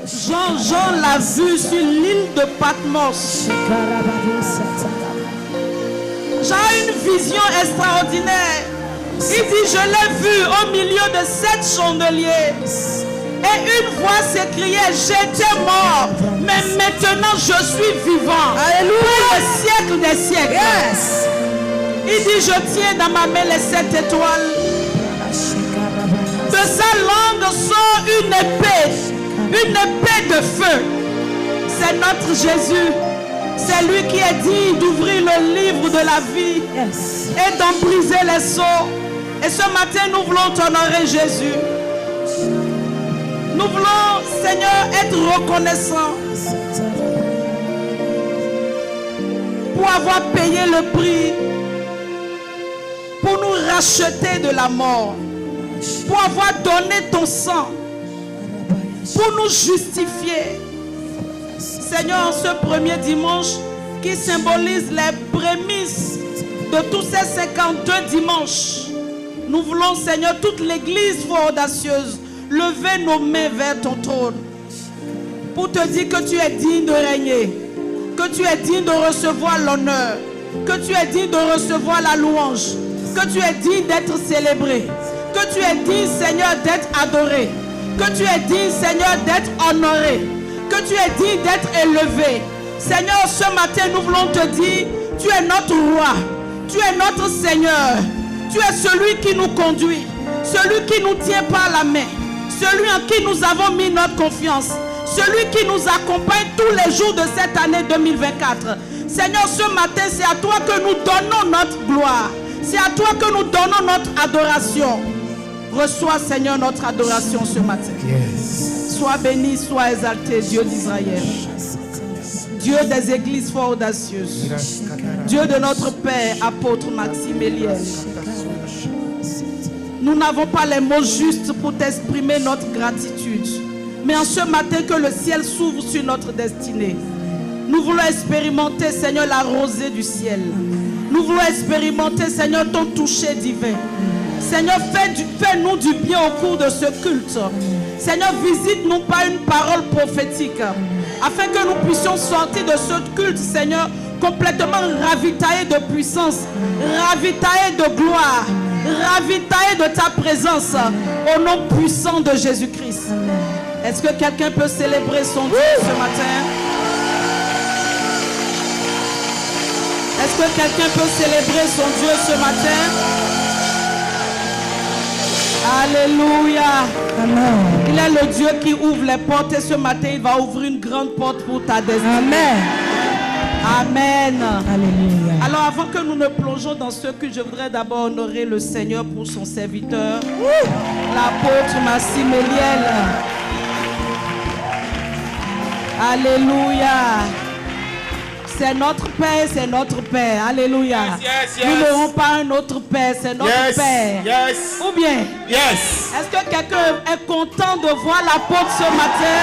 Jean l'a vu sur l'île de Patmos. J'ai une vision extraordinaire. Il dit, je l'ai vu au milieu de 7 chandeliers. Et une voix s'écriait, j'étais mort, mais maintenant je suis vivant. Alléluia. Pour le siècle des siècles. Yes. Il dit, je tiens dans ma main les 7 étoiles. De sa langue sort une épée de feu. C'est notre Jésus. C'est lui qui est digne d'ouvrir le livre de la vie, yes, et d'en briser les sceaux. Et ce matin, nous voulons t'honorer, Jésus. Nous voulons, Seigneur, être reconnaissants pour avoir payé le prix, pour nous racheter de la mort, pour avoir donné ton sang, pour nous justifier. Seigneur, ce premier dimanche qui symbolise les prémices de tous ces 52 dimanches, nous voulons, Seigneur, toute l'église foi audacieuse, lever nos mains vers ton trône pour te dire que tu es digne de régner, que tu es digne de recevoir l'honneur, que tu es digne de recevoir la louange, que tu es digne d'être célébré, que tu es digne, Seigneur, d'être adoré, que tu es digne, Seigneur, d'être honoré, que tu es digne d'être élevé. Seigneur, ce matin, nous voulons te dire, tu es notre roi, tu es notre Seigneur, tu es celui qui nous conduit, celui qui nous tient par la main, celui en qui nous avons mis notre confiance, celui qui nous accompagne tous les jours de cette année 2024. Seigneur, ce matin, c'est à toi que nous donnons notre gloire, c'est à toi que nous donnons notre adoration. Reçois, Seigneur, notre adoration ce matin. Yes. Sois béni, sois exalté, Dieu d'Israël. Dieu des églises fort audacieuses. Dieu de notre Père, apôtre Maxime Eliel. Nous n'avons pas les mots justes pour t'exprimer notre gratitude. Mais en ce matin, que le ciel s'ouvre sur notre destinée. Nous voulons expérimenter, Seigneur, la rosée du ciel. Nous voulons expérimenter, Seigneur, ton toucher divin. Seigneur, fais-nous du bien au cours de ce culte. Seigneur, visite-nous par une parole prophétique, afin que nous puissions sortir de ce culte, Seigneur, complètement ravitaillés de puissance, ravitaillés de gloire, ravitaillés de ta présence, au nom puissant de Jésus-Christ. Est-ce que quelqu'un peut célébrer son Dieu ce matin? Est-ce que quelqu'un peut célébrer son Dieu ce matin? Alléluia. Amen. Il est le Dieu qui ouvre les portes et ce matin, il va ouvrir une grande porte pour ta destinée. Amen. Amen. Alléluia. Alors avant que nous ne plongeons dans ce que je voudrais d'abord honorer le Seigneur pour son serviteur, l'apôtre Maxime Eliel. Alléluia. C'est notre Père, c'est notre Père. Alléluia. Yes, yes, yes. Nous n'aurons pas un autre Père, c'est notre Père. Yes. Ou bien, est-ce que quelqu'un est content de voir l'apôtre ce matin?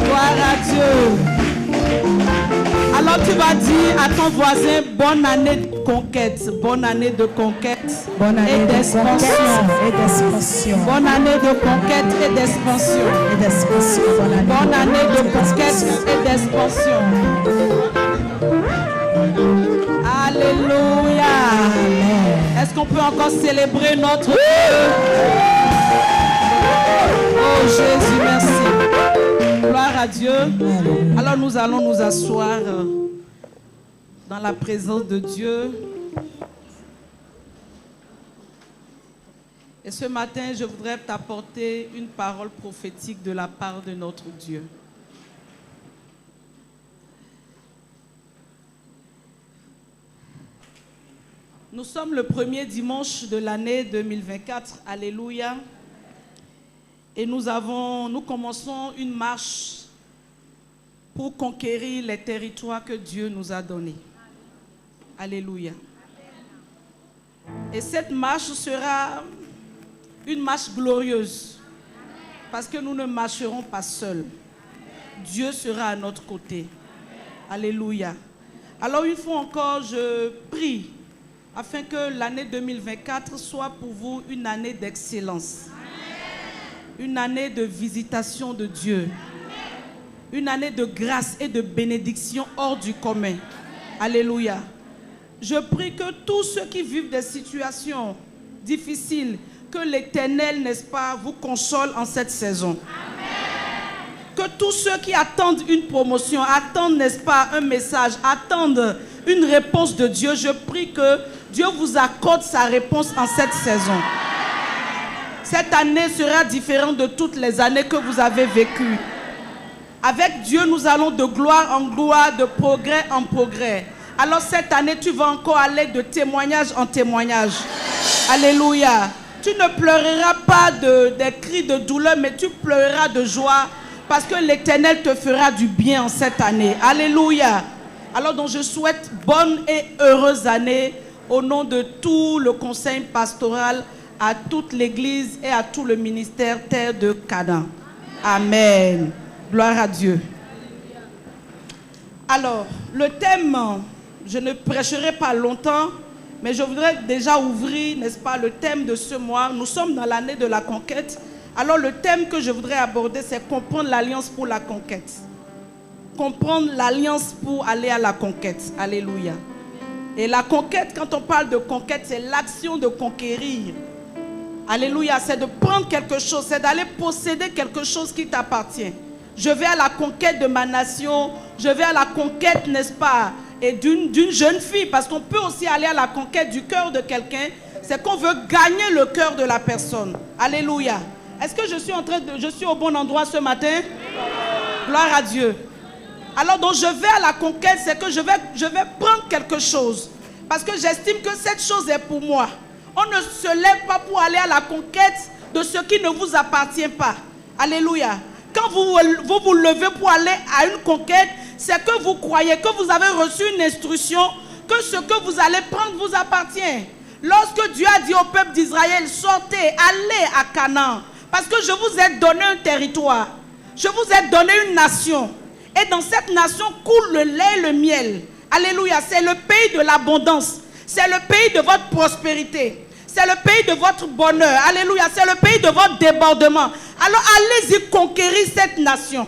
Gloire à Dieu. Alors tu vas dire à ton voisin, bonne année de conquête, bonne année de conquête, bonne année et d'expansion. Bonne année de conquête et d'expansion. Bonne année de conquête et d'expansion. Alléluia. Est-ce qu'on peut encore célébrer notre Dieu? Oh Jésus, merci. Gloire à Dieu. Alors nous allons nous asseoir dans la présence de Dieu. Et ce matin, je voudrais t'apporter une parole prophétique de la part de notre Dieu. Nous sommes le premier dimanche de l'année 2024. Alléluia. Et nous commençons une marche pour conquérir les territoires que Dieu nous a donnés. Alléluia. Et cette marche sera une marche glorieuse. Parce que nous ne marcherons pas seuls. Dieu sera à notre côté. Alléluia. Alors une fois encore, je prie afin que l'année 2024 soit pour vous une année d'excellence. Une année de visitation de Dieu. Une année de grâce et de bénédiction hors du commun. Alléluia. Je prie que tous ceux qui vivent des situations difficiles, que l'Éternel, n'est-ce pas, vous console en cette saison. Que tous ceux qui attendent une promotion, attendent, n'est-ce pas, un message, attendent une réponse de Dieu, je prie que Dieu vous accorde sa réponse en cette saison. Cette année sera différente de toutes les années que vous avez vécues. Avec Dieu, nous allons de gloire en gloire, de progrès en progrès. Alors cette année, tu vas encore aller de témoignage en témoignage. Alléluia. Tu ne pleureras pas des cris de douleur, mais tu pleureras de joie parce que l'Éternel te fera du bien en cette année. Alléluia. Alors donc je souhaite bonne et heureuse année au nom de tout le conseil pastoral, à toute l'église et à tout le ministère Terre de Canaan. Amen. Gloire à Dieu. Alors, le thème, je ne prêcherai pas longtemps, mais je voudrais déjà ouvrir, n'est-ce pas, le thème de ce mois. Nous sommes dans l'année de la conquête. Alors, le thème que je voudrais aborder, c'est comprendre l'alliance pour la conquête. Comprendre l'alliance pour aller à la conquête. Alléluia. Et la conquête, quand on parle de conquête, c'est l'action de conquérir. Alléluia, c'est de prendre quelque chose, c'est d'aller posséder quelque chose qui t'appartient. Je vais à la conquête de ma nation, je vais à la conquête, n'est-ce pas, et d'une jeune fille, parce qu'on peut aussi aller à la conquête du cœur de quelqu'un, c'est qu'on veut gagner le cœur de la personne. Alléluia. Est-ce que je suis au bon endroit ce matin? Gloire à Dieu. Alors donc je vais à la conquête, c'est que je vais prendre quelque chose, parce que j'estime que cette chose est pour moi. On ne se lève pas pour aller à la conquête de ce qui ne vous appartient pas. Alléluia. Quand vous levez pour aller à une conquête, c'est que vous croyez que vous avez reçu une instruction, que ce que vous allez prendre vous appartient. Lorsque Dieu a dit au peuple d'Israël, sortez, allez à Canaan, parce que je vous ai donné un territoire, je vous ai donné une nation, et dans cette nation coule le lait et le miel. Alléluia, c'est le pays de l'abondance, c'est le pays de votre prospérité. C'est le pays de votre bonheur. Alléluia. C'est le pays de votre débordement. Alors allez-y conquérir cette nation.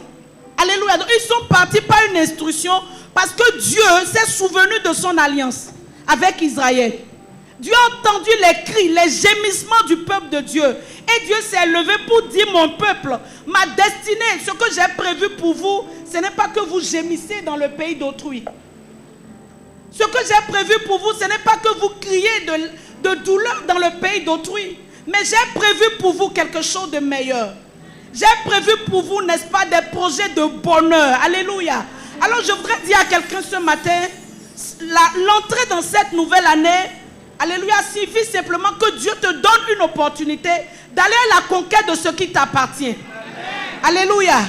Alléluia. Donc, ils sont partis par une instruction parce que Dieu s'est souvenu de son alliance avec Israël. Dieu a entendu les cris, les gémissements du peuple de Dieu. Et Dieu s'est levé pour dire, mon peuple, ma destinée, ce que j'ai prévu pour vous, ce n'est pas que vous gémissez dans le pays d'autrui. Ce que j'ai prévu pour vous, ce n'est pas que vous criez de douleur dans le pays d'autrui. Mais j'ai prévu pour vous quelque chose de meilleur. J'ai prévu pour vous, n'est-ce pas, des projets de bonheur. Alléluia. Alors je voudrais dire à quelqu'un ce matin, l'entrée dans cette nouvelle année, alléluia, signifie simplement que Dieu te donne une opportunité d'aller à la conquête de ce qui t'appartient. Alléluia.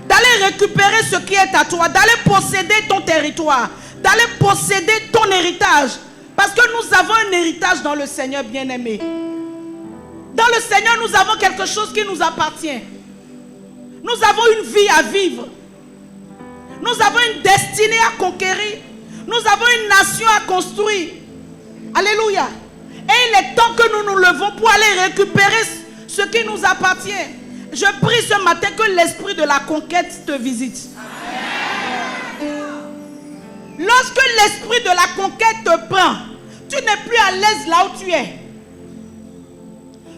D'aller récupérer ce qui est à toi, d'aller posséder ton territoire, d'aller posséder ton héritage. Parce que nous avons un héritage dans le Seigneur bien-aimé. Dans le Seigneur, nous avons quelque chose qui nous appartient. Nous avons une vie à vivre. Nous avons une destinée à conquérir. Nous avons une nation à construire. Alléluia. Et il est temps que nous nous levons pour aller récupérer ce qui nous appartient. Je prie ce matin que l'esprit de la conquête te visite. Lorsque l'esprit de la conquête te prend, tu n'es plus à l'aise là où tu es.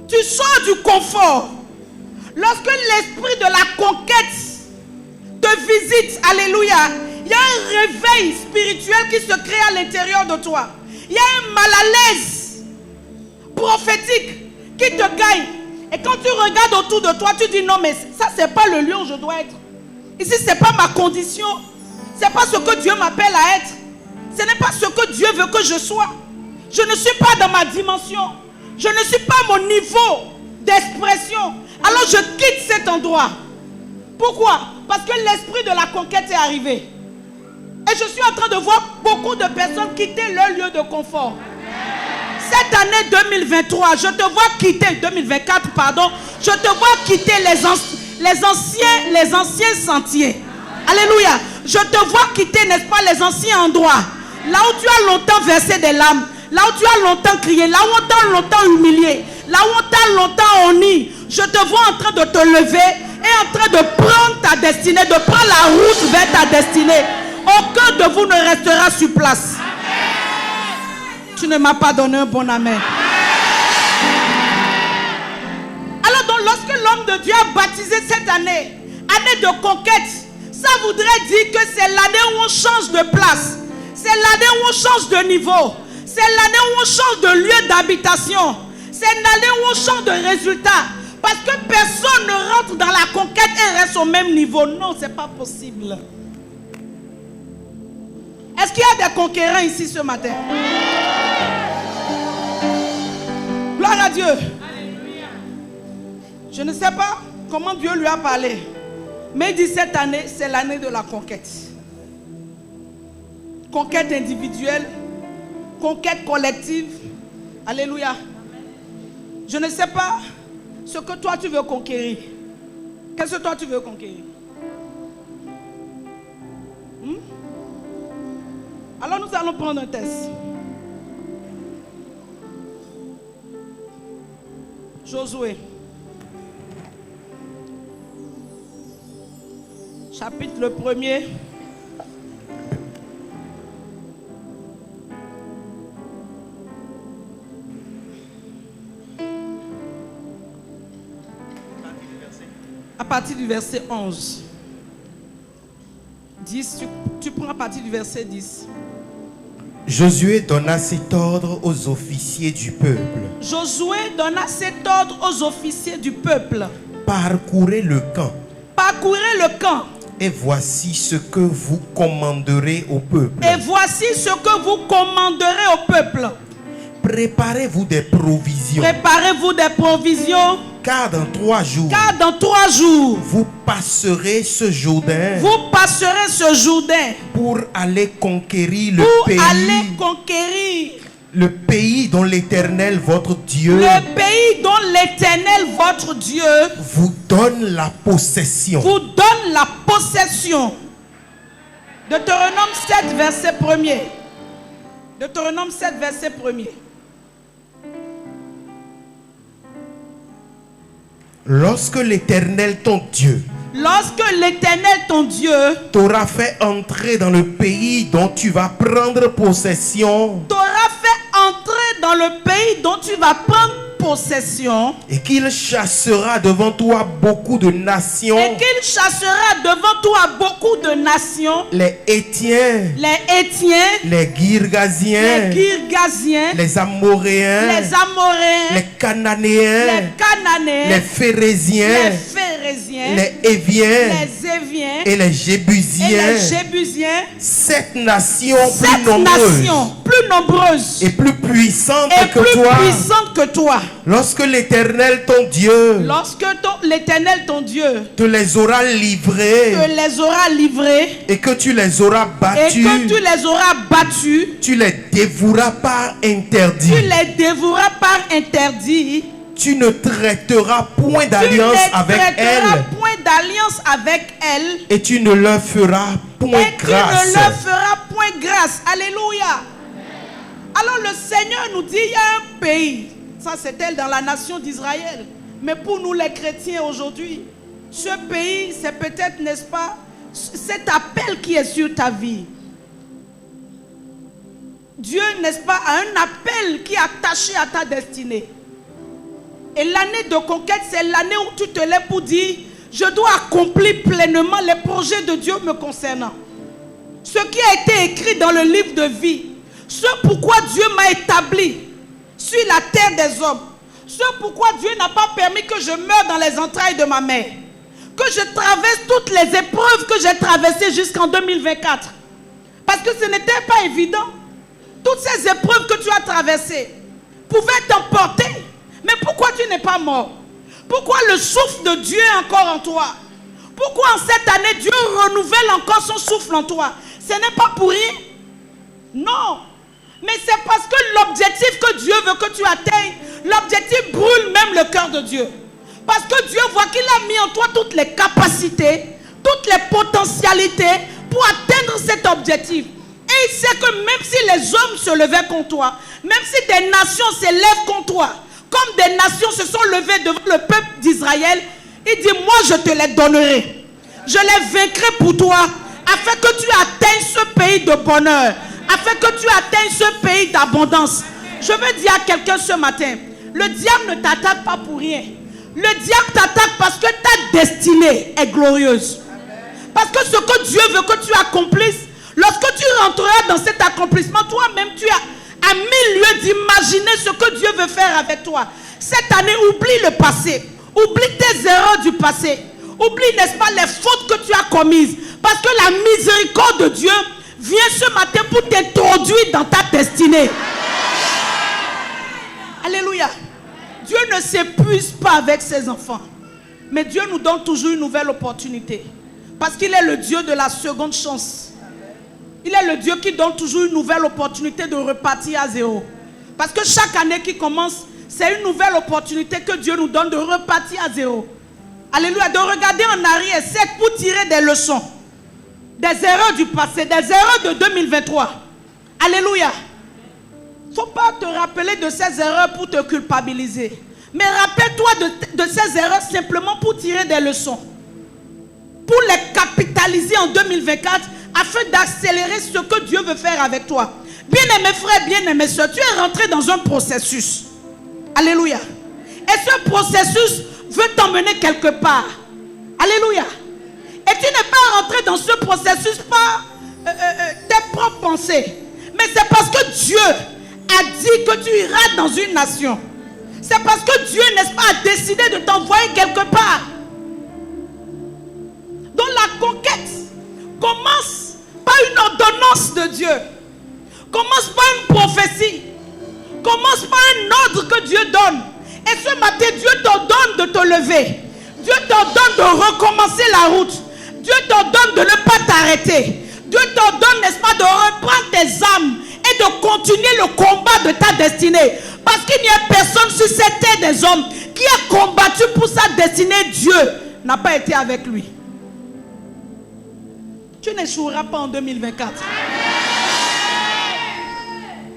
Tu sors du confort. Lorsque l'esprit de la conquête te visite, alléluia, il y a un réveil spirituel qui se crée à l'intérieur de toi. Il y a un mal à l'aise prophétique qui te gagne. Et quand tu regardes autour de toi, tu dis non, mais ça, c'est pas le lieu où je dois être. Ici, c'est pas ma condition. C'est pas ce que Dieu m'appelle à être. Ce n'est pas ce que Dieu veut que je sois. Je ne suis pas dans ma dimension. Je ne suis pas à mon niveau d'expression. Alors je quitte cet endroit. Pourquoi? Parce que l'esprit de la conquête est arrivé. Et je suis en train de voir beaucoup de personnes quitter leur lieu de confort. Cette année 2023, je te vois quitter, 2024, pardon, je te vois quitter les anciens sentiers. Alléluia. Je te vois quitter, n'est-ce pas, les anciens endroits. Là où tu as longtemps versé des larmes. là où tu as longtemps crié, là où on t'a longtemps humilié, là où on t'a longtemps honni, je te vois en train de te lever et en train de prendre ta destinée, de prendre la route vers ta destinée. Aucun de vous ne restera sur place. Amen. Tu ne m'as pas donné un bon amen. Alors donc, lorsque l'homme de Dieu a baptisé cette année, année de conquête, ça voudrait dire que c'est l'année où on change de place. C'est l'année où on change de niveau. C'est l'année où on change de lieu d'habitation. C'est l'année où on change de résultat. Parce que personne ne rentre dans la conquête et reste au même niveau. Non, ce n'est pas possible. Est-ce qu'il y a des conquérants ici ce matin? Gloire à Dieu. Je ne sais pas comment Dieu lui a parlé. Mais il dit cette année, c'est l'année de la conquête. Conquête individuelle, conquête collective. Alléluia. Je ne sais pas ce que toi tu veux conquérir. Qu'est-ce que toi tu veux conquérir? Alors nous allons prendre un test. Josué. Chapitre le 1er. À partir du verset 11. 10, tu prends à partir du verset 10. Josué donna cet ordre aux officiers du peuple. Josué donna cet ordre aux officiers du peuple. Parcourez le camp. Parcourez le camp. Et voici ce que vous commanderez au peuple. Et voici ce que vous commanderez au peuple. Préparez-vous des provisions. Préparez-vous des provisions. Car dans 3 jours. Car dans 3 jours. Vous passerez ce Jourdain. Vous passerez ce Jourdain. Pour aller conquérir le pays. Pour aller conquérir. Le pays dont l'Éternel votre Dieu. Le pays dont l'Éternel votre Dieu. Vous donne la possession. Vous donne la possession. Deutéronome 7, verset 1er. Deutéronome 7, verset 1er. Lorsque l'Éternel ton Dieu. Lorsque l'Éternel ton Dieu t'aura fait entrer dans le pays dont tu vas prendre possession. T'aura fait entrer dans le pays dont tu vas prendre possession. Et qu'il chassera devant toi beaucoup de nations. Et qu'il chassera devant toi beaucoup de nations. Les Hétiens. Les Hétiens. Les Girgasiens. Les Girgasiens. Les Amoréens. Les Amoréens. Les Cananéens. Les Cananéens. Les Phérésiens. Les Phérésiens. Les Éviens. Les Éviens. Et les Jébusiens. Et les Jébusiens. 7 nations plus nombreuses. Et plus puissantes et que plus toi. Puissantes que toi. Lorsque l'Éternel ton Dieu. Lorsque l'Éternel ton Dieu. Te les aura livrés. Te les aura livrés. Et que tu les auras battus. Et que tu les auras battus. Tu les dévoueras par interdit. Tu les dévoueras par interdit. Tu ne traiteras point d'alliance avec elles. Point d'alliance avec elles. Et tu ne leur feras point grâce. Tu ne leur feras point grâce. Alléluia. Alors le Seigneur nous dit, il y a un pays. Ça c'était dans la nation d'Israël. Mais pour nous les chrétiens aujourd'hui, ce pays c'est peut-être, n'est-ce pas, cet appel qui est sur ta vie. Dieu, n'est-ce pas, a un appel qui est attaché à ta destinée. Et l'année de conquête, c'est l'année où tu te lèves pour dire, je dois accomplir pleinement les projets de Dieu me concernant. Ce qui a été écrit dans le livre de vie, ce pourquoi Dieu m'a établi sur la terre des hommes, ce pourquoi Dieu n'a pas permis que je meure dans les entrailles de ma mère, que je traverse toutes les épreuves que j'ai traversées jusqu'en 2024. Parce que ce n'était pas évident. Toutes ces épreuves que tu as traversées pouvaient t'emporter. Mais pourquoi tu n'es pas mort? Pourquoi le souffle de Dieu est encore en toi? Pourquoi en cette année Dieu renouvelle encore son souffle en toi? Ce n'est pas pour rien. Non. Mais c'est parce que l'objectif que Dieu veut que tu atteignes, l'objectif brûle même le cœur de Dieu. Parce que Dieu voit qu'il a mis en toi toutes les capacités, toutes les potentialités pour atteindre cet objectif. Et il sait que même si les hommes se levaient contre toi, même si des nations s'élèvent contre toi, comme des nations se sont levées devant le peuple d'Israël, il dit, moi je te les donnerai. Je les vaincrai pour toi, afin que tu atteignes ce pays de bonheur, afin que tu atteignes ce pays d'abondance. Je veux dire à quelqu'un ce matin, le diable ne t'attaque pas pour rien. Le diable t'attaque parce que ta destinée est glorieuse. Parce que ce que Dieu veut que tu accomplisses, lorsque tu rentreras dans cet accomplissement, toi-même tu as à 1000 lieues d'imaginer ce que Dieu veut faire avec toi. Cette année, oublie le passé. Oublie tes erreurs du passé. Oublie, n'est-ce pas, les fautes que tu as commises. Parce que la miséricorde de Dieu vient ce matin pour t'introduire dans ta destinée. Alléluia. Dieu ne s'épuise pas avec ses enfants. Mais Dieu nous donne toujours une nouvelle opportunité. Parce qu'il est le Dieu de la seconde chance. Il est le Dieu qui donne toujours une nouvelle opportunité de repartir à zéro. Parce que chaque année qui commence, c'est une nouvelle opportunité que Dieu nous donne de repartir à zéro. Alléluia. De regarder en arrière, c'est pour tirer des leçons. Des erreurs du passé, des erreurs de 2023. Alléluia. Il ne faut pas te rappeler de ces erreurs pour te culpabiliser. Mais rappelle-toi de ces erreurs simplement pour tirer des leçons. Pour les capitaliser en 2024 afin d'accélérer ce que Dieu veut faire avec toi. Bien-aimé frère, bien-aimé soeur, tu es rentré dans un processus. Alléluia. Et ce processus veut t'emmener quelque part. Alléluia. Et tu n'es pas rentré dans ce processus par tes propres pensées. Mais c'est parce que Dieu a dit que tu iras dans une nation. C'est parce que Dieu, n'est-ce pas, a décidé de t'envoyer quelque part. Donc la conquête commence par une ordonnance de Dieu. Commence par une prophétie. Commence par un ordre que Dieu donne. Et ce matin, Dieu t'ordonne de te lever. Dieu t'ordonne de recommencer la route. Dieu t'ordonne de ne pas t'arrêter. Dieu t'ordonne, n'est-ce pas, de reprendre tes âmes et de continuer le combat de ta destinée. Parce qu'il n'y a personne sur cette terre des hommes qui a combattu pour sa destinée. Dieu n'a pas été avec lui. Tu n'échoueras pas en 2024.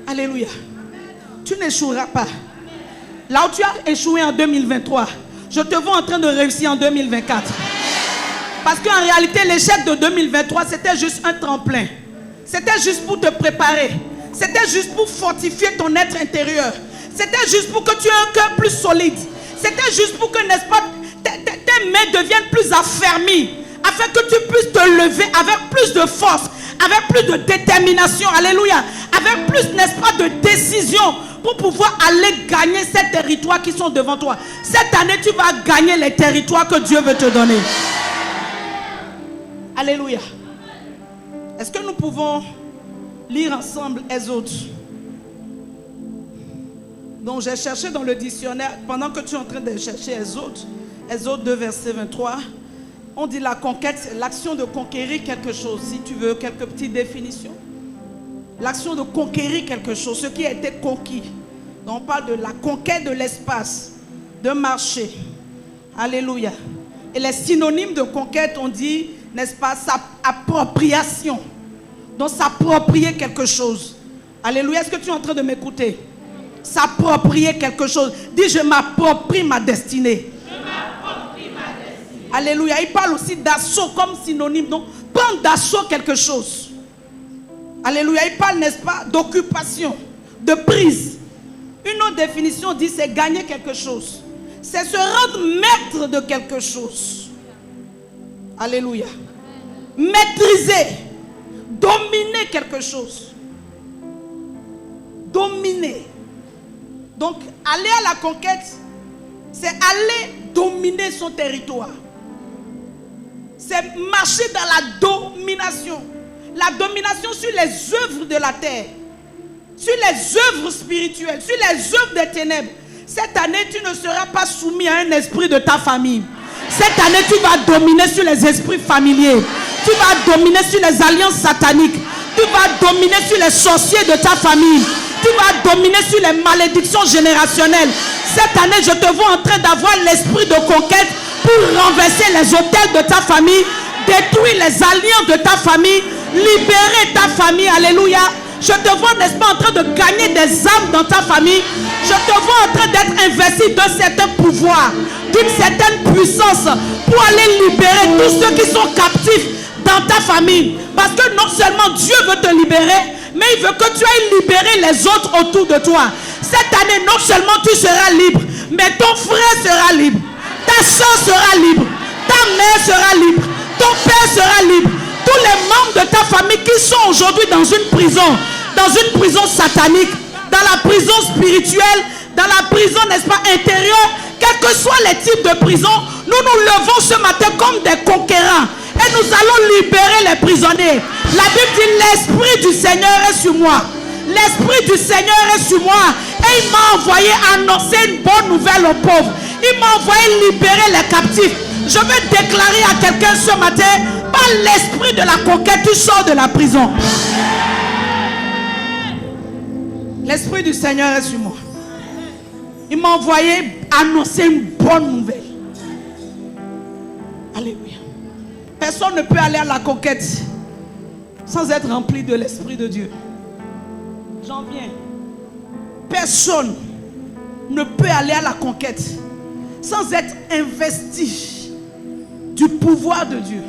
Alléluia. Tu n'échoueras pas. Là où tu as échoué en 2023, je te vois en train de réussir en 2024. Parce qu'en réalité, l'échec de 2023, c'était juste un tremplin. C'était juste pour te préparer. C'était juste pour fortifier ton être intérieur. C'était juste pour que tu aies un cœur plus solide. C'était juste pour que, n'est-ce pas, tes mains deviennent plus affermies. Afin que tu puisses te lever avec plus de force, avec plus de détermination. Alléluia. Avec plus, n'est-ce pas, de décision pour pouvoir aller gagner ces territoires qui sont devant toi. Cette année, tu vas gagner les territoires que Dieu veut te donner. Alléluia. Est-ce que nous pouvons lire ensemble Exode? Donc j'ai cherché dans le dictionnaire, pendant que tu es en train de chercher Exode, Exode 2 verset 23, on dit la conquête, c'est l'action de conquérir quelque chose. Si tu veux quelques petites définitions. L'action de conquérir quelque chose, ce qui a été conquis. Donc on parle de la conquête de l'espace, de marché. Alléluia. Et les synonymes de conquête, on dit, n'est-ce pas, sa appropriation. Donc s'approprier quelque chose. Alléluia. Est-ce que tu es en train de m'écouter? S'approprier quelque chose. Dis, je m'approprie ma destinée. Je m'approprie ma destinée. Alléluia. Il parle aussi d'assaut comme synonyme. Donc prendre d'assaut quelque chose. Alléluia. Il parle, n'est-ce pas, d'occupation, de prise. Une autre définition dit c'est gagner quelque chose. C'est se rendre maître de quelque chose. Alléluia. Maîtriser. Dominer quelque chose. Dominer. Donc, aller à la conquête, c'est aller dominer son territoire. C'est marcher dans la domination. La domination sur les œuvres de la terre. Sur les œuvres spirituelles. Sur les œuvres des ténèbres. Cette année, tu ne seras pas soumis à un esprit de ta famille. Cette année, tu vas dominer sur les esprits familiers. Tu vas dominer sur les alliances sataniques. Tu vas dominer sur les sorciers de ta famille. Tu vas dominer sur les malédictions générationnelles. Cette année, je te vois en train d'avoir l'esprit de conquête pour renverser les autels de ta famille, détruire les alliances de ta famille, libérer ta famille. Alléluia. Je te vois, n'est-ce pas, en train de gagner des âmes dans ta famille. Je te vois en train d'être investi d'un certain pouvoir, d'une certaine puissance pour aller libérer tous ceux qui sont captifs dans ta famille. Parce que non seulement Dieu veut te libérer, mais il veut que tu ailles libérer les autres autour de toi. Cette année, non seulement tu seras libre, mais ton frère sera libre, ta soeur sera libre, ta mère sera libre, ton père sera libre. Tous les membres de ta famille qui sont aujourd'hui dans une prison satanique, dans la prison spirituelle, dans la prison, n'est-ce pas, intérieure, quels que soient les types de prison, nous nous levons ce matin comme des conquérants et nous allons libérer les prisonniers. La Bible dit, l'Esprit du Seigneur est sur moi. L'Esprit du Seigneur est sur moi et il m'a envoyé annoncer une bonne nouvelle aux pauvres. Il m'a envoyé libérer les captifs. Je veux déclarer à quelqu'un ce matin, par l'esprit de la conquête, tu sors de la prison. L'Esprit du Seigneur est sur moi. Il m'a envoyé annoncer une bonne nouvelle. Alléluia. Personne ne peut aller à la conquête sans être rempli de l'Esprit de Dieu. J'en viens. Personne ne peut aller à la conquête sans être investi du pouvoir de Dieu.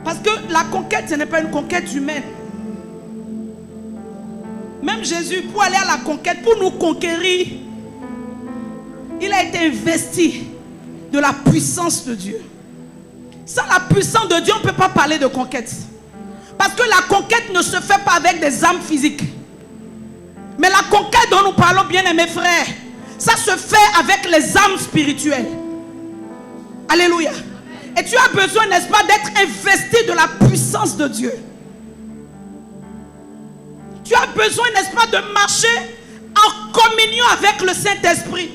Parce que la conquête, ce n'est pas une conquête humaine. Même Jésus, pour aller à la conquête, pour nous conquérir, il a été investi de la puissance de Dieu. Sans la puissance de Dieu, on ne peut pas parler de conquête. Parce que la conquête ne se fait pas avec des armes physiques. Mais la conquête dont nous parlons, bien aimés frères, ça se fait avec les armes spirituelles. Alléluia. Et tu as besoin, n'est-ce pas, d'être investi de la puissance de Dieu. Tu as besoin, n'est-ce pas, de marcher en communion avec le Saint-Esprit.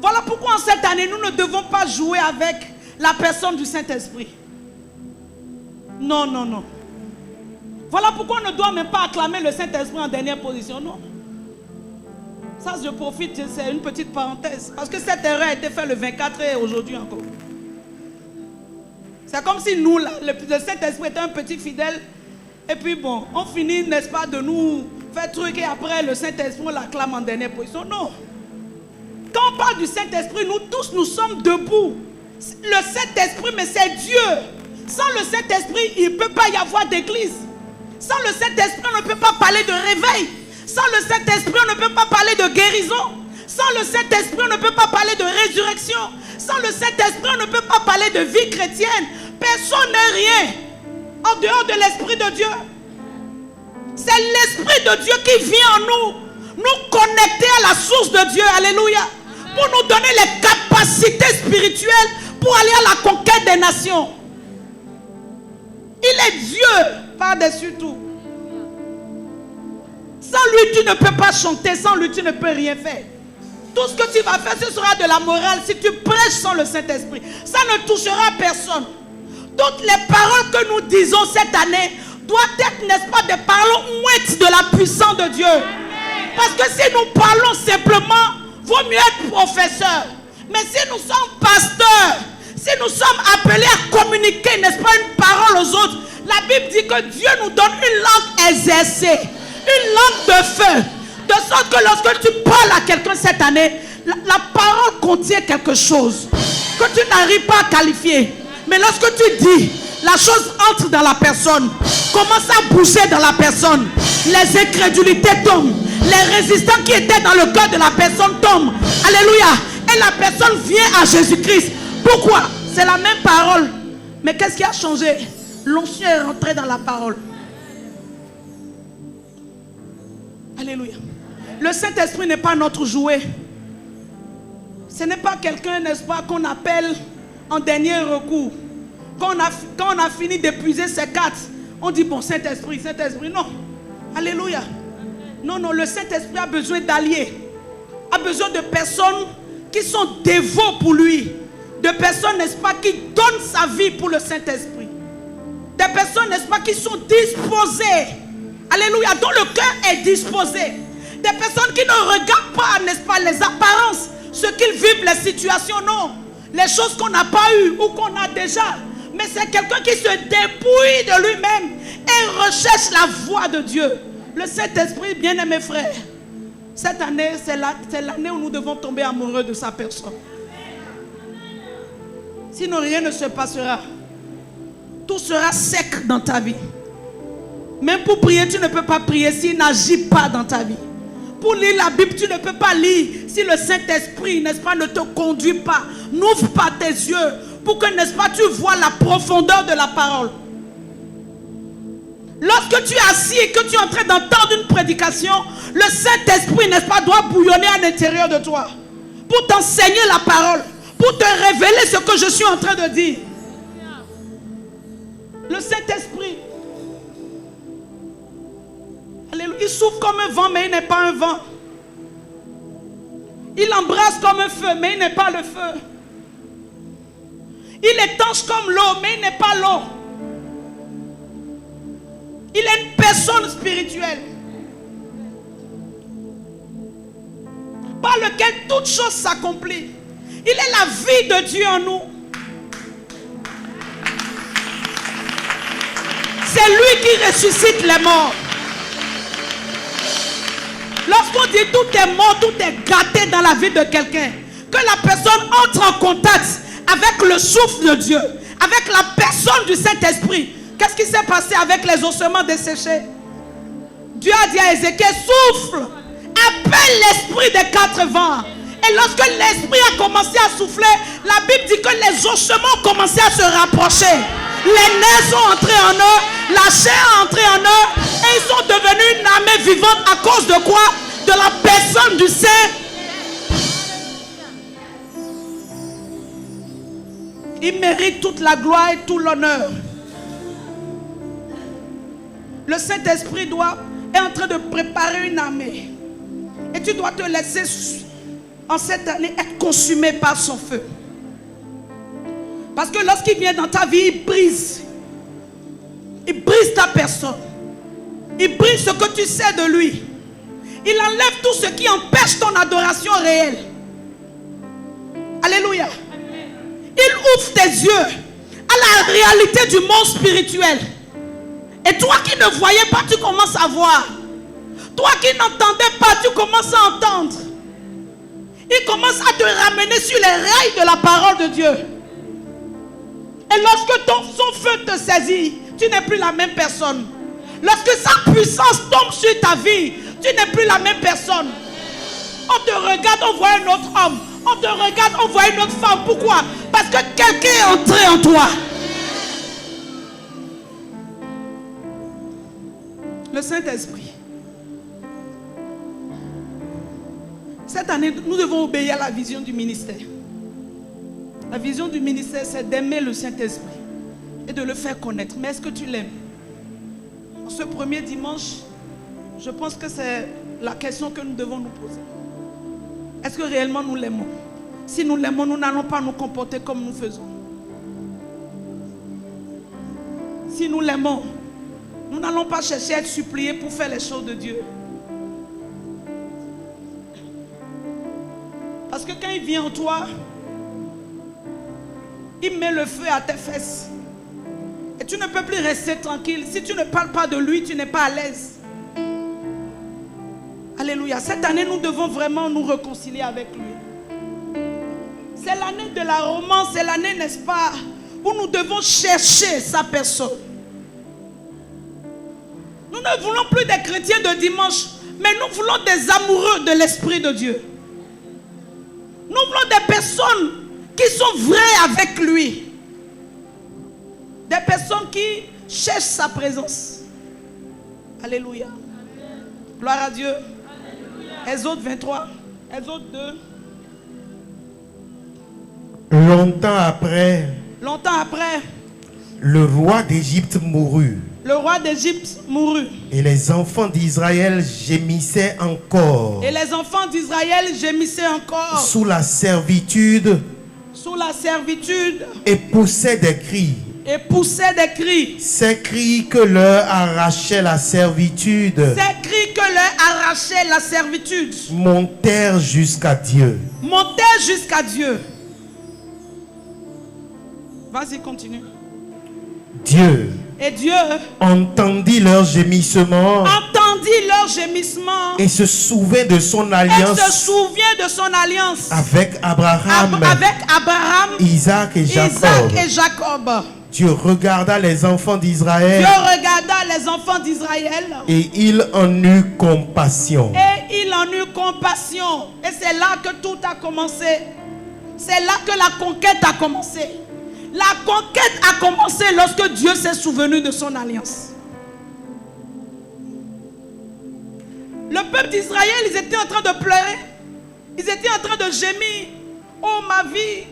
Voilà pourquoi en cette année, nous ne devons pas jouer avec la personne du Saint-Esprit. Non, non, non. Voilà pourquoi on ne doit même pas acclamer le Saint-Esprit en dernière position, non. Ça, je profite, c'est une petite parenthèse. Parce que cette erreur a été faite le 24 et aujourd'hui encore. C'est comme si nous, là, le Saint-Esprit était un petit fidèle. Et puis bon, on finit, n'est-ce pas, de nous faire truc et après le Saint-Esprit, on l'acclame en dernière position. Non. Quand on parle du Saint-Esprit, nous tous, nous sommes debout. Le Saint-Esprit, mais c'est Dieu. Sans le Saint-Esprit, il ne peut pas y avoir d'église. Sans le Saint-Esprit, on ne peut pas parler de réveil. Sans le Saint-Esprit, on ne peut pas parler de guérison. Sans le Saint-Esprit, on ne peut pas parler de résurrection. Sans le Saint-Esprit, on ne peut pas parler de vie chrétienne. Personne n'est rien en dehors de l'Esprit de Dieu. C'est l'Esprit de Dieu qui vient en nous, nous connecter à la source de Dieu. Alléluia. Pour nous donner les capacités spirituelles pour aller à la conquête des nations. Il est Dieu par-dessus tout. Sans lui, tu ne peux pas chanter. Sans lui, tu ne peux rien faire. Tout ce que tu vas faire, ce sera de la morale si tu prêches sans le Saint-Esprit. Ça ne touchera personne. Toutes les paroles que nous disons cette année doivent être, n'est-ce pas, des paroles ouïes de la puissance de Dieu. Parce que si nous parlons simplement, vaut mieux être professeur. Mais si nous sommes pasteurs, si nous sommes appelés à communiquer, n'est-ce pas, une parole aux autres, la Bible dit que Dieu nous donne une langue exercée, une langue de feu, de sorte que lorsque tu parles à quelqu'un cette année, la parole contient quelque chose que tu n'arrives pas à qualifier. Mais lorsque tu dis, la chose entre dans la personne, commence à bouger dans la personne, les incrédulités tombent, les résistants qui étaient dans le cœur de la personne tombent. Alléluia. Et la personne vient à Jésus-Christ. Pourquoi? C'est la même parole. Mais qu'est-ce qui a changé? L'onction est rentrée dans la parole. Alléluia. Le Saint-Esprit n'est pas notre jouet. Ce n'est pas quelqu'un, n'est-ce pas, qu'on appelle en dernier recours. Quand on a fini d'épuiser ses cartes, on dit bon, Saint-Esprit, Saint-Esprit. Non. Alléluia. Non, non, le Saint-Esprit a besoin d'alliés. A besoin de personnes qui sont dévots pour lui. De personnes, n'est-ce pas, qui donnent sa vie pour le Saint-Esprit. Des personnes, n'est-ce pas, qui sont disposées. Alléluia, dont le cœur est disposé. Des personnes qui ne regardent pas, n'est-ce pas, les apparences, ce qu'ils vivent, les situations, non. Les choses qu'on n'a pas eues ou qu'on a déjà. Mais c'est quelqu'un qui se dépouille de lui-même et recherche la voix de Dieu. Le Saint-Esprit, bien-aimé frère, cette année, c'est l'année où nous devons tomber amoureux de sa personne. Sinon, rien ne se passera. Tout sera sec dans ta vie. Même pour prier, tu ne peux pas prier s'il n'agit pas dans ta vie. Pour lire la Bible, tu ne peux pas lire si le Saint-Esprit, n'est-ce pas, ne te conduit pas. N'ouvre pas tes yeux pour que, n'est-ce pas, tu vois la profondeur de la parole. Lorsque tu es assis et que tu es en train d'entendre une prédication, le Saint-Esprit, n'est-ce pas, doit bouillonner à l'intérieur de toi pour t'enseigner la parole, pour te révéler ce que je suis en train de dire. Le Saint-Esprit, alléluia, il souffle comme un vent, mais il n'est pas un vent. Il embrasse comme un feu, mais il n'est pas le feu. Il étanche comme l'eau, mais il n'est pas l'eau. Il est une personne spirituelle par lequel toute chose s'accomplit. Il est la vie de Dieu en nous. C'est lui qui ressuscite les morts. Lorsqu'on dit tout est mort, tout est gâté dans la vie de quelqu'un, que la personne entre en contact avec le souffle de Dieu, avec la personne du Saint-Esprit. Qu'est-ce qui s'est passé avec les ossements desséchés? Dieu a dit à Ézéchiel, souffle, appelle l'esprit des quatre vents. Et lorsque l'esprit a commencé à souffler, la Bible dit que les ossements ont commencé à se rapprocher. Les nerfs sont entrés en eux, la chair est entrée en eux, et ils sont devenus une armée vivante à cause de quoi? De la personne du Saint. Il mérite toute la gloire et tout l'honneur. Le Saint-Esprit est en train de préparer une armée. Et tu dois te laisser en cette année être consumé par son feu. Parce que lorsqu'il vient dans ta vie, il brise. Il brise ta personne. Il brise ce que tu sais de lui. Il enlève tout ce qui empêche ton adoration réelle. Alléluia. Il ouvre tes yeux à la réalité du monde spirituel. Et toi qui ne voyais pas, tu commences à voir. Toi qui n'entendais pas, tu commences à entendre. Il commence à te ramener sur les rails de la parole de Dieu. Et lorsque son feu te saisit, tu n'es plus la même personne. Lorsque sa puissance tombe sur ta vie, tu n'es plus la même personne. On te regarde, on voit un autre homme. On te regarde, on voit une autre femme. Pourquoi? Parce que quelqu'un est entré en toi. Le Saint-Esprit. Cette année, nous devons obéir à la vision du ministère. La vision du ministère, c'est d'aimer le Saint-Esprit et de le faire connaître. Mais est-ce que tu l'aimes? Ce premier dimanche, je pense que c'est la question que nous devons nous poser. Est-ce que réellement nous l'aimons? Si nous l'aimons, nous n'allons pas nous comporter comme nous faisons. Si nous l'aimons, nous n'allons pas chercher à être suppliés pour faire les choses de Dieu. Parce que quand il vient en toi, il met le feu à tes fesses. Et tu ne peux plus rester tranquille. Si tu ne parles pas de lui, tu n'es pas à l'aise. Alléluia. Cette année, nous devons vraiment nous réconcilier avec lui. C'est l'année de la romance. C'est l'année, n'est-ce pas, où nous devons chercher sa personne. Nous ne voulons plus des chrétiens de dimanche, mais nous voulons des amoureux de l'Esprit de Dieu. Nous voulons des personnes qui sont vraies avec lui. Des personnes qui cherchent sa présence. Alléluia. Gloire à Dieu. Exode 23. Exode 2. Longtemps après, le roi d'Égypte mourut. Le roi d'Égypte mourut. Et les enfants d'Israël gémissaient encore. Et les enfants d'Israël gémissaient encore. Sous la servitude. Sous la servitude. Et poussaient des cris. Et poussaient des cris. Ces cris que leur arrachait la servitude. Ces cris que leur arrachait la servitude. Montèrent jusqu'à Dieu. Montèrent jusqu'à Dieu. Vas-y, continue. Dieu Et Dieu entendit leurs gémissements entendit leurs gémissements et se souvint de son et alliance se souvient de son alliance avec Abraham, avec Abraham, Isaac et Jacob. Isaac et Jacob. Dieu regarda les enfants d'Israël Dieu regarda les enfants d'Israël et il en eut compassion. et il en eut compassion. Et c'est là que tout a commencé. C'est là que la conquête a commencé. La conquête a commencé lorsque Dieu s'est souvenu de son alliance. Le peuple d'Israël, ils étaient en train de pleurer. Ils étaient en train de gémir. Oh ma vie.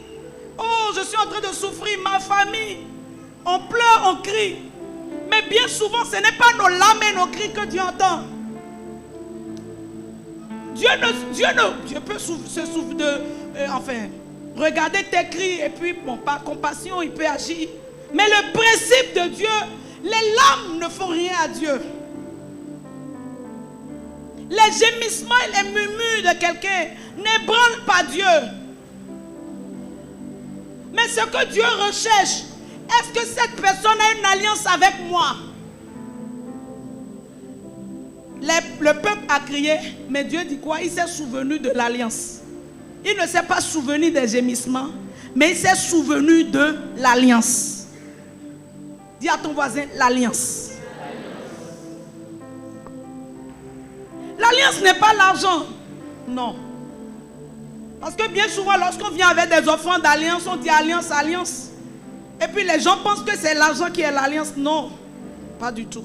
Oh, je suis en train de souffrir. Ma famille. On pleure, on crie. Mais bien souvent, ce n'est pas nos larmes et nos cris que Dieu entend. Dieu peut se souvenir de... regarder tes cris et puis, bon, par compassion, il peut agir. Mais le principe de Dieu, les larmes ne font rien à Dieu. Les gémissements et les murmures de quelqu'un n'ébranlent pas Dieu. Mais ce que Dieu recherche, est-ce que cette personne a une alliance avec moi? Le peuple a crié, mais Dieu dit quoi? Il s'est souvenu de l'alliance. Il ne s'est pas souvenu des gémissements, mais il s'est souvenu de l'alliance. Dis à ton voisin, l'alliance. L'alliance n'est pas l'argent. Non. Parce que bien souvent, lorsqu'on vient avec des offrandes d'alliance, on dit alliance, alliance. Et puis les gens pensent que c'est l'argent qui est l'alliance. Non, pas du tout.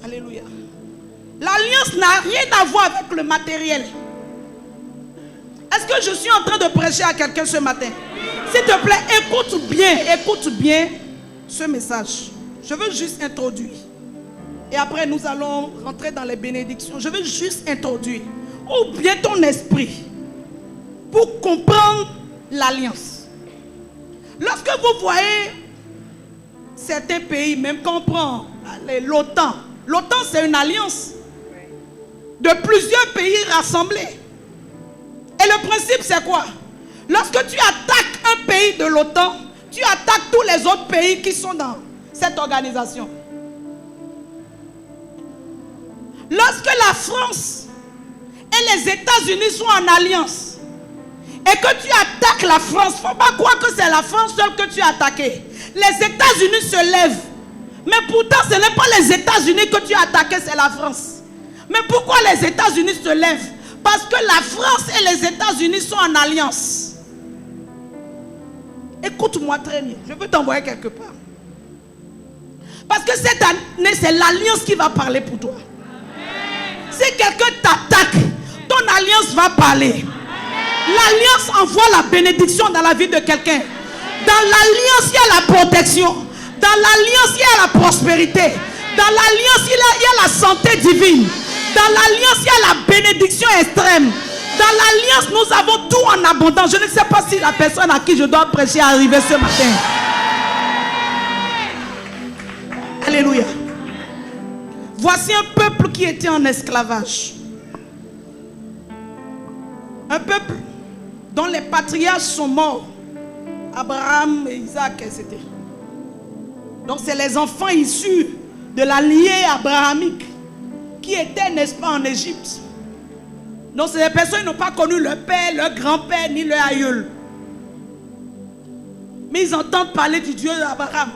Alléluia. L'alliance n'a rien à voir avec le matériel. Est-ce que je suis en train de prêcher à quelqu'un ce matin? S'il te plaît, écoute bien ce message. Je veux juste introduire. Et après, nous allons rentrer dans les bénédictions. Je veux juste introduire. Ouvre bien ton esprit pour comprendre l'alliance. Lorsque vous voyez certains pays, même quand on prend l'OTAN, l'OTAN c'est une alliance de plusieurs pays rassemblés. Et le principe c'est quoi? Lorsque tu attaques un pays de l'OTAN, tu attaques tous les autres pays qui sont dans cette organisation. Lorsque la France et les États-Unis sont en alliance et que tu attaques la France, il ne faut pas croire que c'est la France seule que tu as attaquée. Les États-Unis se lèvent. Mais pourtant, ce n'est pas les États-Unis que tu as attaqué, c'est la France. Mais pourquoi les États-Unis se lèvent? Parce que la France et les États-Unis sont en alliance. Écoute-moi très bien. Je veux t'envoyer quelque part. Parce que cette année, c'est l'alliance qui va parler pour toi. Si quelqu'un t'attaque, ton alliance va parler. L'alliance envoie la bénédiction dans la vie de quelqu'un. Dans l'alliance, il y a la protection. Dans l'alliance, il y a la prospérité. Dans l'alliance, il y a la santé divine. Dans l'alliance, il y a la bénédiction extrême. Dans l'alliance, nous avons tout en abondance. Je ne sais pas si la personne à qui je dois prêcher est arrivée ce matin. Alléluia. Voici un peuple qui était en esclavage. Un peuple dont les patriarches sont morts. Abraham, Isaac, etc. Donc c'est les enfants issus de la lignée abrahamique qui étaient, n'est-ce pas, en Égypte. Donc c'est des personnes qui n'ont pas connu leur père, leur grand-père, ni leur aïeul. Mais ils entendent parler du Dieu d'Abraham.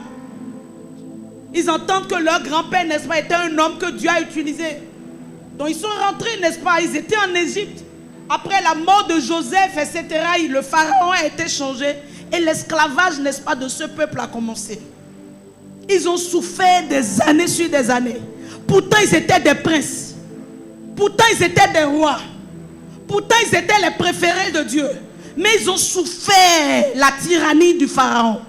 Ils entendent que leur grand-père, n'est-ce pas, était un homme que Dieu a utilisé. Donc ils sont rentrés, n'est-ce pas, ils étaient en Égypte. Après la mort de Joseph, etc., le pharaon a été changé. Et l'esclavage, n'est-ce pas, de ce peuple a commencé. Ils ont souffert des années sur des années. Pourtant, ils étaient des princes. Pourtant, ils étaient des rois. Pourtant, ils étaient les préférés de Dieu. Mais ils ont souffert la tyrannie du pharaon.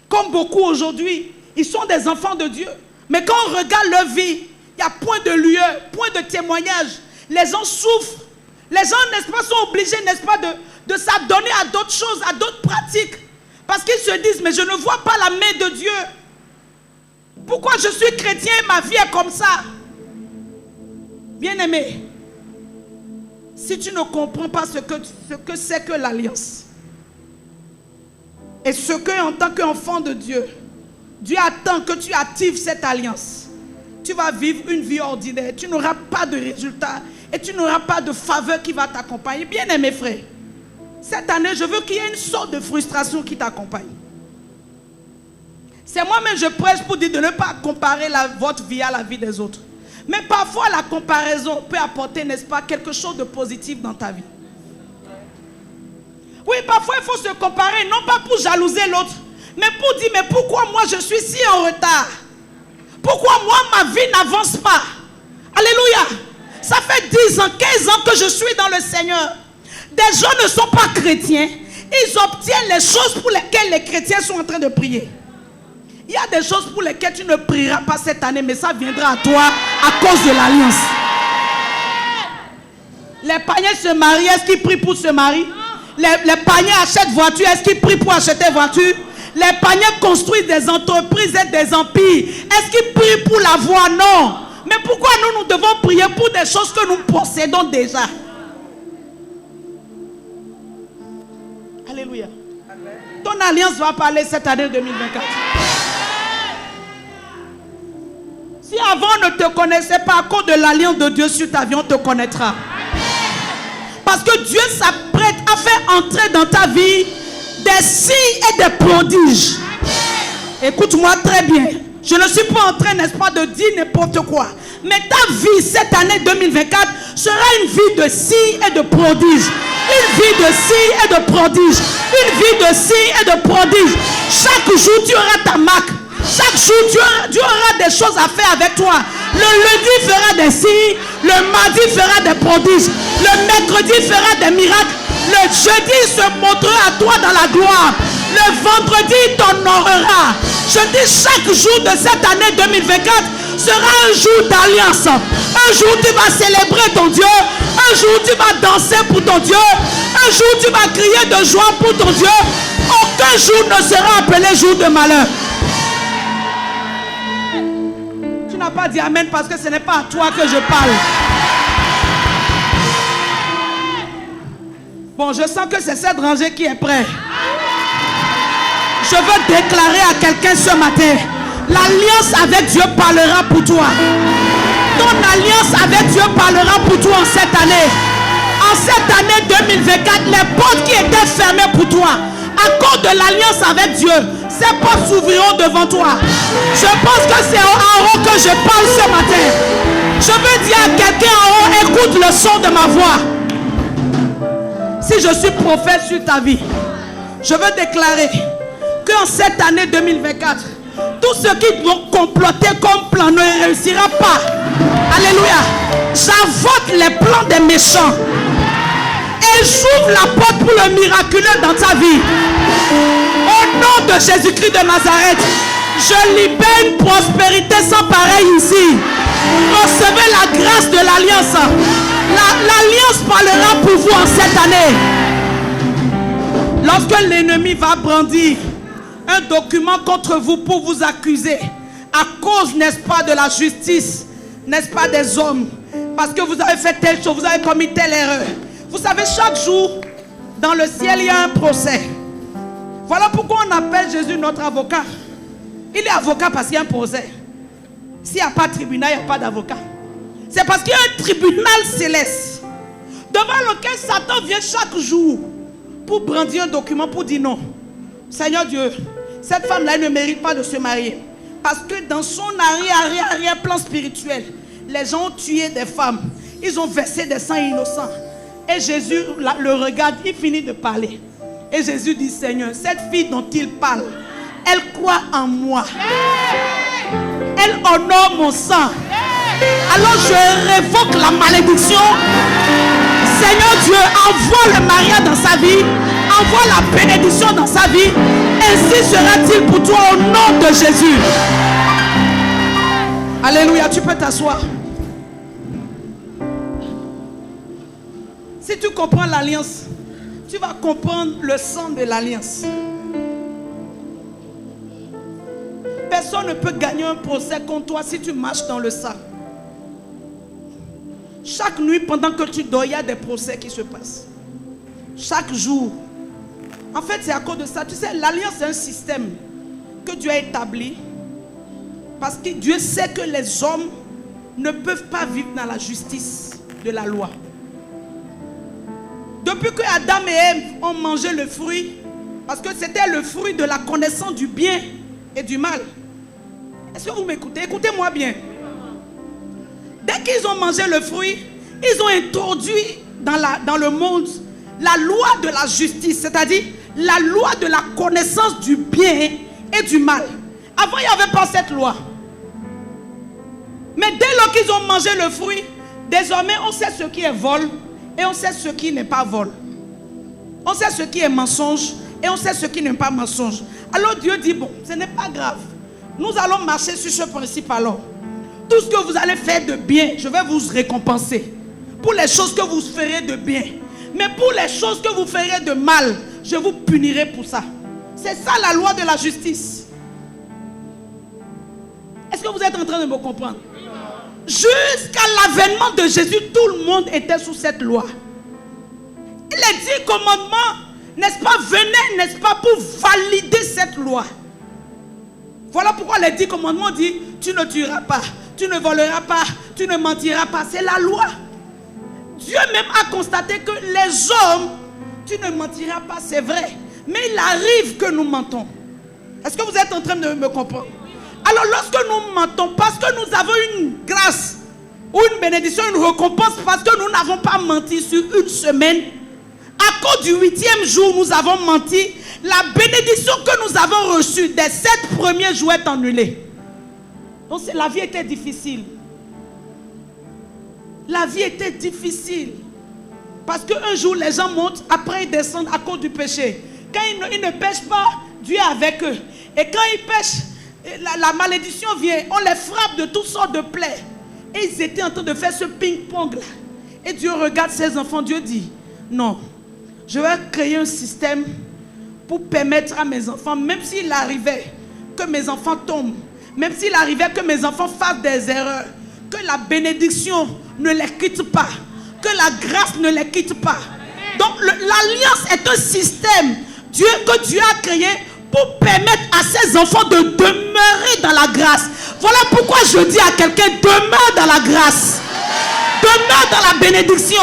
Comme beaucoup aujourd'hui, ils sont des enfants de Dieu. Mais quand on regarde leur vie, il n'y a point de lueur, point de témoignage. Les gens souffrent. Les gens, n'est-ce pas, sont obligés, n'est-ce pas, de s'adonner à d'autres choses, à d'autres pratiques. Parce qu'ils se disent, mais je ne vois pas la main de Dieu. Pourquoi je suis chrétien et ma vie est comme ça? Bien-aimé, si tu ne comprends pas ce que c'est que l'alliance, et ce que, en tant qu'enfant de Dieu, Dieu attend que tu actives cette alliance. Tu vas vivre une vie ordinaire. Tu n'auras pas de résultats et tu n'auras pas de faveur qui va t'accompagner. Bien-aimés frères, cette année, je veux qu'il y ait une sorte de frustration qui t'accompagne. C'est moi-même, je prêche pour dire de ne pas comparer votre vie à la vie des autres. Mais parfois, la comparaison peut apporter, n'est-ce pas, quelque chose de positif dans ta vie. Oui, parfois, il faut se comparer, non pas pour jalouser l'autre, mais pour dire, mais pourquoi moi je suis si en retard? Pourquoi moi ma vie n'avance pas? Alléluia. Ça fait 10 ans, 15 ans que je suis dans le Seigneur. Des gens ne sont pas chrétiens. Ils obtiennent les choses pour lesquelles les chrétiens sont en train de prier. Il y a des choses pour lesquelles tu ne prieras pas cette année, mais ça viendra à toi à cause de l'alliance. Les païens se marient, est-ce qu'ils prient pour se marier? Les païens achètent voiture, est-ce qu'ils prient pour acheter voiture? Les païens construisent des entreprises et des empires. Est-ce qu'ils prient pour la voie? Non. Mais pourquoi nous devons prier pour des choses que nous possédons déjà? Alléluia. Ton alliance va parler cette année 2024. Si avant on ne te connaissait pas, à cause de l'alliance de Dieu sur ta vie, on te connaîtra. Parce que Dieu s'apprête à faire entrer dans ta vie des signes et des prodiges. Écoute-moi très bien. Je ne suis pas en train, n'est-ce pas, de dire n'importe quoi. Mais ta vie, cette année 2024, sera une vie de signes et de prodiges. Une vie de signes et de prodiges. Une vie de signes et de prodiges. Chaque jour, tu auras ta marque. Chaque jour, tu auras des choses à faire avec toi. Le lundi fera des signes. Le mardi fera des prodiges. Le mercredi fera des miracles. Le jeudi se montrera à toi dans la gloire. Le vendredi t'honorera. Je dis chaque jour de cette année 2024 sera un jour d'alliance. Un jour tu vas célébrer ton Dieu. Un jour tu vas danser pour ton Dieu. Un jour tu vas crier de joie pour ton Dieu. Aucun jour ne sera appelé jour de malheur. Tu n'as pas dit amen parce que ce n'est pas à toi que je parle. Bon, je sens que c'est cette rangée qui est prête. Je veux déclarer à quelqu'un ce matin, l'alliance avec Dieu parlera pour toi. Ton alliance avec Dieu parlera pour toi en cette année. En cette année 2024, les portes qui étaient fermées pour toi, à cause de l'alliance avec Dieu, ces portes s'ouvriront devant toi. Je pense que c'est en haut que je parle ce matin. Je veux dire à quelqu'un en haut, écoute le son de ma voix. Si je suis prophète sur ta vie, je veux déclarer qu'en cette année 2024, tous ceux qui vont comploter comme plan ne réussira pas. Alléluia. J'avote les plans des méchants. Et j'ouvre la porte pour le miraculeux dans ta vie. Au nom de Jésus-Christ de Nazareth, je libère une prospérité sans pareil ici. Recevez la grâce de l'alliance. L'alliance parlera pour vous en cette année. Lorsque l'ennemi va brandir un document contre vous pour vous accuser, à cause, n'est-ce pas, de la justice, n'est-ce pas, des hommes, parce que vous avez fait telle chose, vous avez commis telle erreur. Vous savez, chaque jour, dans le ciel, il y a un procès. Voilà pourquoi on appelle Jésus notre avocat. Il est avocat parce qu'il y a un procès. S'il n'y a pas de tribunal, il n'y a pas d'avocat. C'est parce qu'il y a un tribunal céleste devant lequel Satan vient chaque jour pour brandir un document pour dire non. Seigneur Dieu, cette femme-là ne mérite pas de se marier. Parce que dans son arrière-plan spirituel, les gens ont tué des femmes. Ils ont versé des sangs innocents. Et Jésus le regarde, il finit de parler. Et Jésus dit, Seigneur, cette fille dont il parle, elle croit en moi. Elle honore mon sang. Alors je révoque la malédiction. Seigneur Dieu, envoie le mariage dans sa vie. Envoie la bénédiction dans sa vie. Ainsi sera-t-il pour toi au nom de Jésus. Alléluia, tu peux t'asseoir. Si tu comprends l'alliance, tu vas comprendre le sang de l'alliance. Personne ne peut gagner un procès contre toi si tu marches dans le sang. Chaque nuit, pendant que tu dors, il y a des procès qui se passent. Chaque jour. En fait, c'est à cause de ça. Tu sais, l'alliance, c'est un système que Dieu a établi Parce que Dieu sait que les hommes ne peuvent pas vivre dans la justice de la loi. Depuis que Adam et Ève ont mangé le fruit, parce que c'était le fruit de la connaissance du bien et du mal. Est-ce que vous m'écoutez? Écoutez-moi bien. Dès qu'ils ont mangé le fruit, ils ont introduit dans le monde la loi de la justice, c'est-à-dire la loi de la connaissance du bien et du mal. Avant, il n'y avait pas cette loi. Mais dès lors qu'ils ont mangé le fruit, désormais on sait ce qui est vol et on sait ce qui n'est pas vol. On sait ce qui est mensonge et on sait ce qui n'est pas mensonge. Alors Dieu dit, bon, ce n'est pas grave. Nous allons marcher sur ce principe alors. Tout ce que vous allez faire de bien, je vais vous récompenser. Pour les choses que vous ferez de bien. Mais pour les choses que vous ferez de mal, je vous punirai pour ça. C'est ça la loi de la justice. Est-ce que vous êtes en train de me comprendre? Jusqu'à l'avènement de Jésus, tout le monde était sous cette loi. Et les 10 commandements, n'est-ce pas, venaient, n'est-ce pas, pour valider cette loi. Voilà pourquoi les 10 commandements disent, tu ne tueras pas, tu ne voleras pas, tu ne mentiras pas. C'est la loi. Dieu même a constaté que les hommes, tu ne mentiras pas, c'est vrai. Mais il arrive que nous mentons. Est-ce que vous êtes en train de me comprendre? Alors lorsque nous mentons, parce que nous avons une grâce ou une bénédiction, une récompense, parce que nous n'avons pas menti sur une semaine, à cause du 8e jour, nous avons menti, la bénédiction que nous avons reçue des 7 premiers jours est annulée. Donc la vie était difficile. La vie était difficile. Parce qu'un jour, les gens montent, après ils descendent à cause du péché. Quand ils ne pêchent pas, Dieu est avec eux. Et quand ils pêchent, la malédiction vient, on les frappe de toutes sortes de plaies. Et ils étaient en train de faire ce ping-pong là. Et Dieu regarde ses enfants, Dieu dit, non, je vais créer un système pour permettre à mes enfants, même s'il arrivait que mes enfants tombent, même s'il arrivait que mes enfants fassent des erreurs, que la bénédiction ne les quitte pas, que la grâce ne les quitte pas. Donc l'alliance est un système que Dieu a créé pour permettre à ses enfants de demeurer dans la grâce. Voilà pourquoi je dis à quelqu'un, demeure dans la grâce. Demeure dans la bénédiction.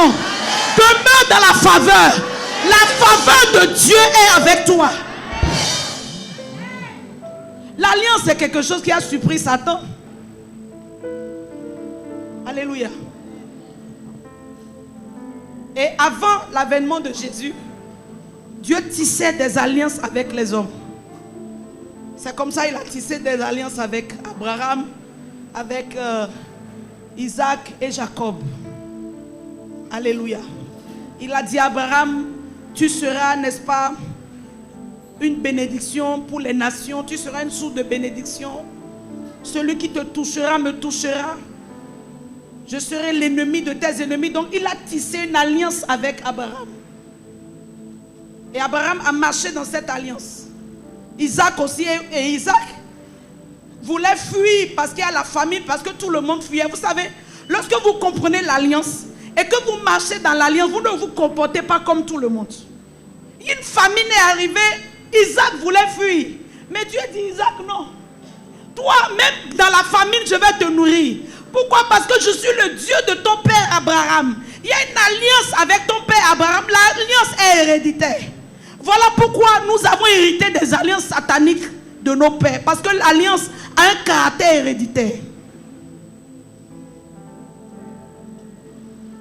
Demeure dans la faveur. La faveur de Dieu est avec toi. L'alliance est quelque chose qui a surpris Satan. Alléluia. Et avant l'avènement de Jésus, Dieu tissait des alliances avec les hommes. C'est comme ça qu'il a tissé des alliances avec Abraham, avec Isaac et Jacob. Alléluia. Il a dit à Abraham, tu seras, n'est-ce pas, une bénédiction pour les nations. Tu seras une source de bénédiction. Celui qui te touchera me touchera. Je serai l'ennemi de tes ennemis. Donc il a tissé une alliance avec Abraham. Et Abraham a marché dans cette alliance. Isaac aussi, et Isaac voulait fuir parce qu'il y a la famine, parce que tout le monde fuyait. Vous savez, lorsque vous comprenez l'alliance et que vous marchez dans l'alliance, vous ne vous comportez pas comme tout le monde. Une famine est arrivée, Isaac voulait fuir. Mais Dieu dit, Isaac, non. Toi, même dans la famine, je vais te nourrir. Pourquoi? Parce que je suis le Dieu de ton père Abraham. Il y a une alliance avec ton père Abraham. L'alliance est héréditaire. Voilà pourquoi nous avons hérité des alliances sataniques de nos pères. Parce que l'alliance a un caractère héréditaire.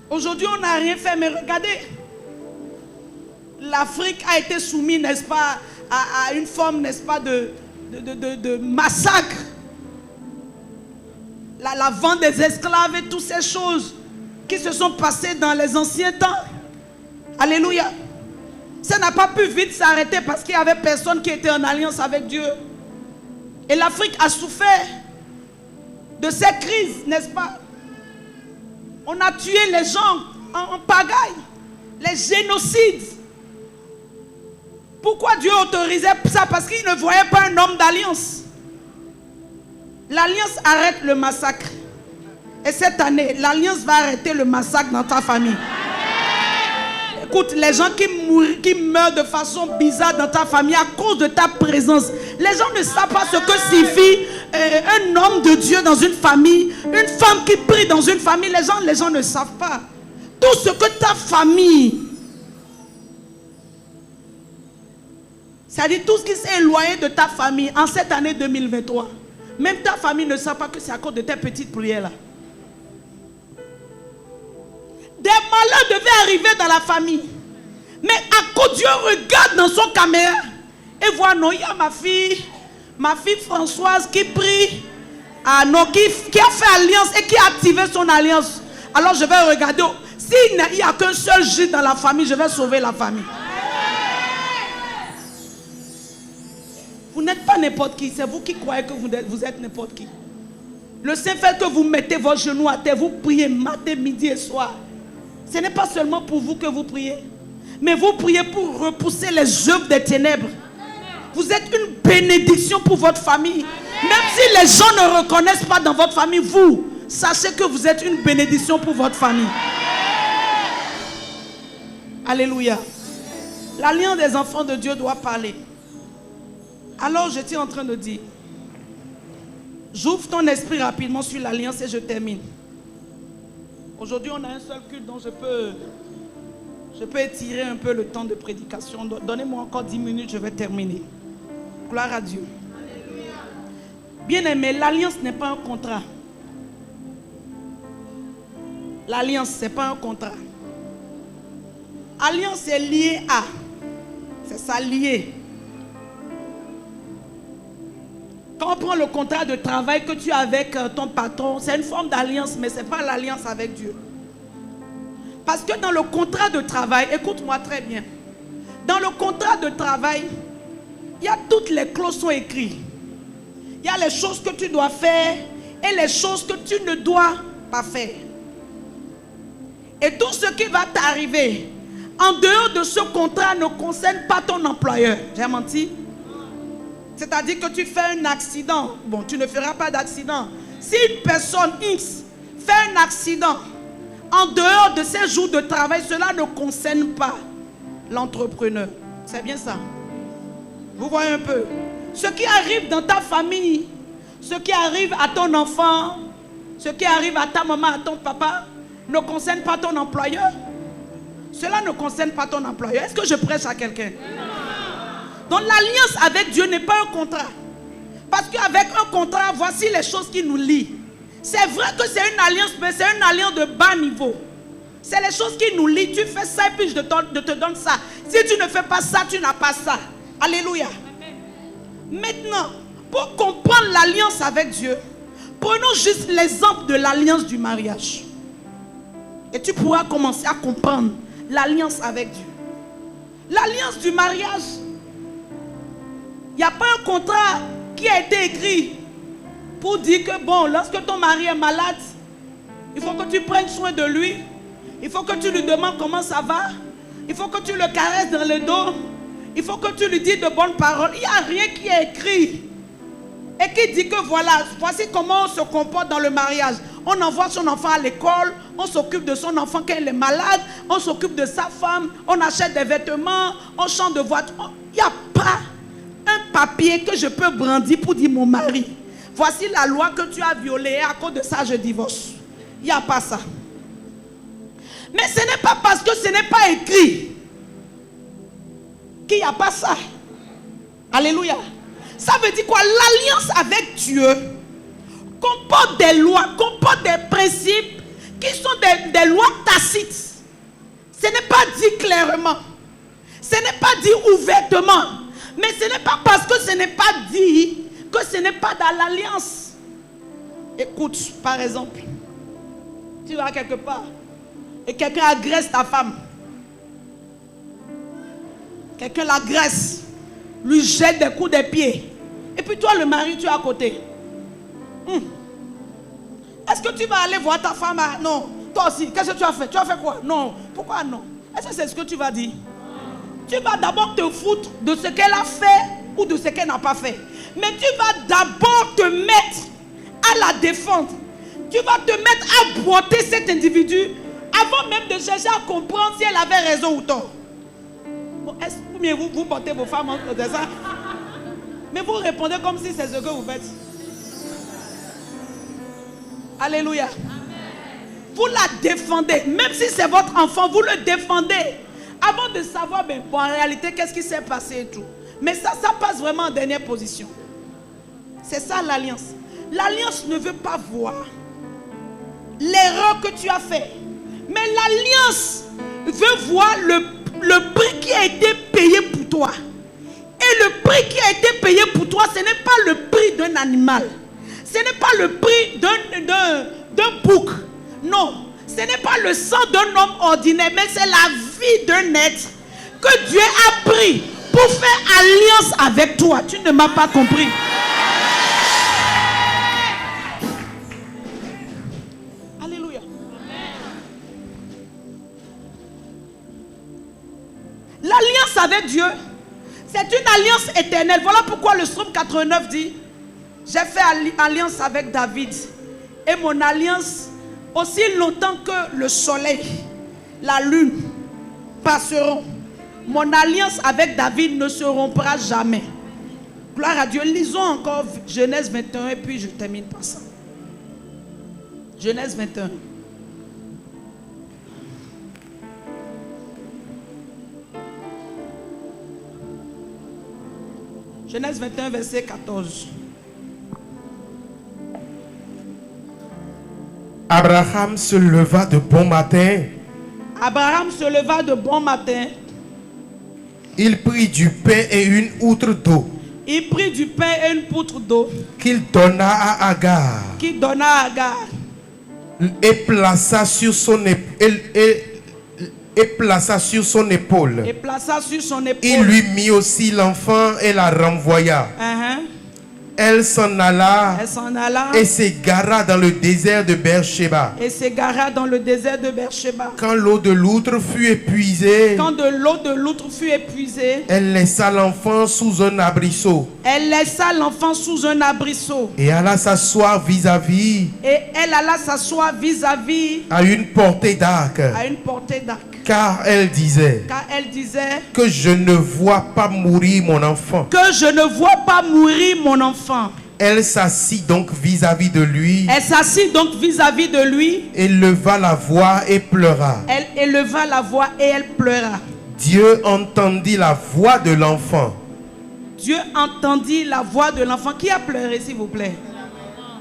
Aujourd'hui, on n'a rien fait, mais regardez. L'Afrique a été soumise, n'est-ce pas, à une forme, n'est-ce pas, de massacre. La vente des esclaves et toutes ces choses qui se sont passées dans les anciens temps. Alléluia. Ça n'a pas pu vite s'arrêter parce qu'il n'y avait personne qui était en alliance avec Dieu. Et l'Afrique a souffert de ces crises, n'est-ce pas? On a tué les gens en pagaille, les génocides. Pourquoi Dieu autorisait ça? Parce qu'il ne voyait pas un homme d'alliance. L'alliance arrête le massacre. Et cette année, l'alliance va arrêter le massacre dans ta famille. Écoute, les gens qui meurent de façon bizarre dans ta famille à cause de ta présence, les gens ne savent pas ce que signifie un homme de Dieu dans une famille, une femme qui prie dans une famille, les gens ne savent pas. Tout ce que ta famille, c'est-à-dire tout ce qui s'est éloigné de ta famille en cette année 2023, même ta famille ne sait pas que c'est à cause de tes petites prières-là. Des malheurs devaient arriver dans la famille. Mais à cause Dieu regarde dans son caméra et voit, non, il y a ma fille Françoise qui prie, non, qui a fait alliance et qui a activé son alliance. Alors je vais regarder, s'il n'y a qu'un seul juge dans la famille, je vais sauver la famille. Vous n'êtes pas n'importe qui, c'est vous qui croyez que vous êtes n'importe qui. Le saint fait que vous mettez vos genoux à terre, vous priez matin, midi et soir. Ce n'est pas seulement pour vous que vous priez, mais vous priez pour repousser les œuvres des ténèbres. Vous êtes une bénédiction pour votre famille. Même si les gens ne reconnaissent pas dans votre famille, vous, sachez que vous êtes une bénédiction pour votre famille. Alléluia. L'alliance des enfants de Dieu doit parler. Alors j'étais en train de dire, j'ouvre ton esprit rapidement sur l'alliance et je termine. Aujourd'hui, on a un seul culte dont je peux étirer un peu le temps de prédication. Donnez-moi encore 10 minutes, je vais terminer. Gloire à Dieu. Bien-aimé, l'alliance n'est pas un contrat. L'alliance, ce n'est pas un contrat. Alliance est liée à. C'est ça, lié. Quand on prend le contrat de travail que tu as avec ton patron, c'est une forme d'alliance, mais ce n'est pas l'alliance avec Dieu. Parce que dans le contrat de travail, écoute-moi très bien, dans le contrat de travail, il y a toutes les clauses sont écrites. Il y a les choses que tu dois faire et les choses que tu ne dois pas faire. Et tout ce qui va t'arriver en dehors de ce contrat ne concerne pas ton employeur. J'ai menti? C'est-à-dire que tu fais un accident. Bon, tu ne feras pas d'accident. Si une personne X fait un accident en dehors de ses jours de travail, cela ne concerne pas l'entrepreneur. C'est bien ça. Vous voyez un peu. Ce qui arrive dans ta famille, ce qui arrive à ton enfant, ce qui arrive à ta maman, à ton papa, ne concerne pas ton employeur. Cela ne concerne pas ton employeur. Est-ce que je prêche à quelqu'un? Donc l'alliance avec Dieu n'est pas un contrat. Parce qu'avec un contrat, voici les choses qui nous lient. C'est vrai que c'est une alliance, mais c'est une alliance de bas niveau. C'est les choses qui nous lient. Tu fais ça et puis je te donne ça. Si tu ne fais pas ça, tu n'as pas ça. Alléluia. Maintenant, pour comprendre l'alliance avec Dieu, prenons juste l'exemple de l'alliance du mariage. Et tu pourras commencer à comprendre l'alliance avec Dieu. L'alliance du mariage, il n'y a pas un contrat qui a été écrit pour dire que bon, lorsque ton mari est malade, il faut que tu prennes soin de lui. Il faut que tu lui demandes comment ça va. Il faut que tu le caresses dans le dos. Il faut que tu lui dises de bonnes paroles. Il n'y a rien qui est écrit. Et qui dit que voilà, voici comment on se comporte dans le mariage. On envoie son enfant à l'école, on s'occupe de son enfant quand il est malade, on s'occupe de sa femme, on achète des vêtements, on change de voiture. Il n'y a pas un papier que je peux brandir pour dire mon mari, voici la loi que tu as violée et à cause de ça je divorce. Il n'y a pas ça. Mais ce n'est pas parce que ce n'est pas écrit qu'il n'y a pas ça. Alléluia. Ça veut dire quoi? L'alliance avec Dieu comporte des lois, comporte des principes qui sont des lois tacites. Ce n'est pas dit clairement. Ce n'est pas dit ouvertement. Mais ce n'est pas parce que ce n'est pas dit que ce n'est pas dans l'alliance. Écoute, par exemple, tu vas quelque part et quelqu'un agresse ta femme. Quelqu'un l'agresse, lui jette des coups de pied. Et puis toi, le mari, tu es à côté. Est-ce que tu vas aller voir ta femme? Non. Toi aussi, qu'est-ce que tu as fait? Tu as fait quoi? Non. Pourquoi non? Est-ce que c'est ce que tu vas dire? Tu vas d'abord te foutre de ce qu'elle a fait ou de ce qu'elle n'a pas fait. Mais tu vas d'abord te mettre à la défendre. Tu vas te mettre à boiter cet individu avant même de chercher à comprendre si elle avait raison ou tort. Bon, est-ce que vous bottez vos femmes en ça? Mais vous répondez comme si c'est ce que vous faites. Alléluia. Vous la défendez. Même si c'est votre enfant, vous le défendez. Avant de savoir, ben, bon, en réalité, qu'est-ce qui s'est passé et tout. Mais ça passe vraiment en dernière position. C'est ça l'alliance. L'alliance ne veut pas voir l'erreur que tu as fait. Mais l'alliance veut voir le prix qui a été payé pour toi. Et le prix qui a été payé pour toi, ce n'est pas le prix d'un animal. Ce n'est pas le prix d'un bouc. Non, ce n'est pas le sang d'un homme ordinaire, mais c'est la vie d'un être que Dieu a pris pour faire alliance avec toi. Tu ne m'as pas compris. Alléluia. L'alliance avec Dieu, c'est une alliance éternelle. Voilà pourquoi le psaume 89 dit: j'ai fait alliance avec David, et mon alliance, aussi longtemps que le soleil, la lune passeront, mon alliance avec David ne se rompra jamais. Gloire à Dieu. Lisons encore Genèse 21 et puis je termine par ça. Genèse 21. Genèse 21, verset 14. Abraham se leva de bon matin. Abraham se leva de bon matin. Il prit du pain et une outre d'eau. Il prit du pain et une poutre d'eau. Qu'il donna à Agar. Qu'il donna à Agar. Et plaça sur son épaule. Et plaça sur son épaule. Et plaça sur son épaule. Il lui mit aussi l'enfant et la renvoya. Elle s'en alla. Elle s'en alla. Et s'égara dans le désert de Beersheba. Et s'égara dans le désert de Beersheba. Quand l'eau de l'outre fut épuisée. Quand de l'eau de l'outre fut épuisée. Elle laissa l'enfant sous un abrisseau. Elle laissa l'enfant sous un abrisseau. Et alla s'asseoir vis-à-vis. Et elle alla s'asseoir vis-à-vis. À une portée d'arc. À une portée d'arc. Car elle disait. Car elle disait. Que je ne vois pas mourir mon enfant. Que je ne vois pas mourir mon enfant. Elle s'assit donc vis-à-vis de lui. Elle s'assit donc vis-à-vis de lui. Et leva la voix et pleura. Elle éleva la voix et elle pleura. Dieu entendit la voix de l'enfant. Dieu entendit la voix de l'enfant. Qui a pleuré, s'il vous plaît?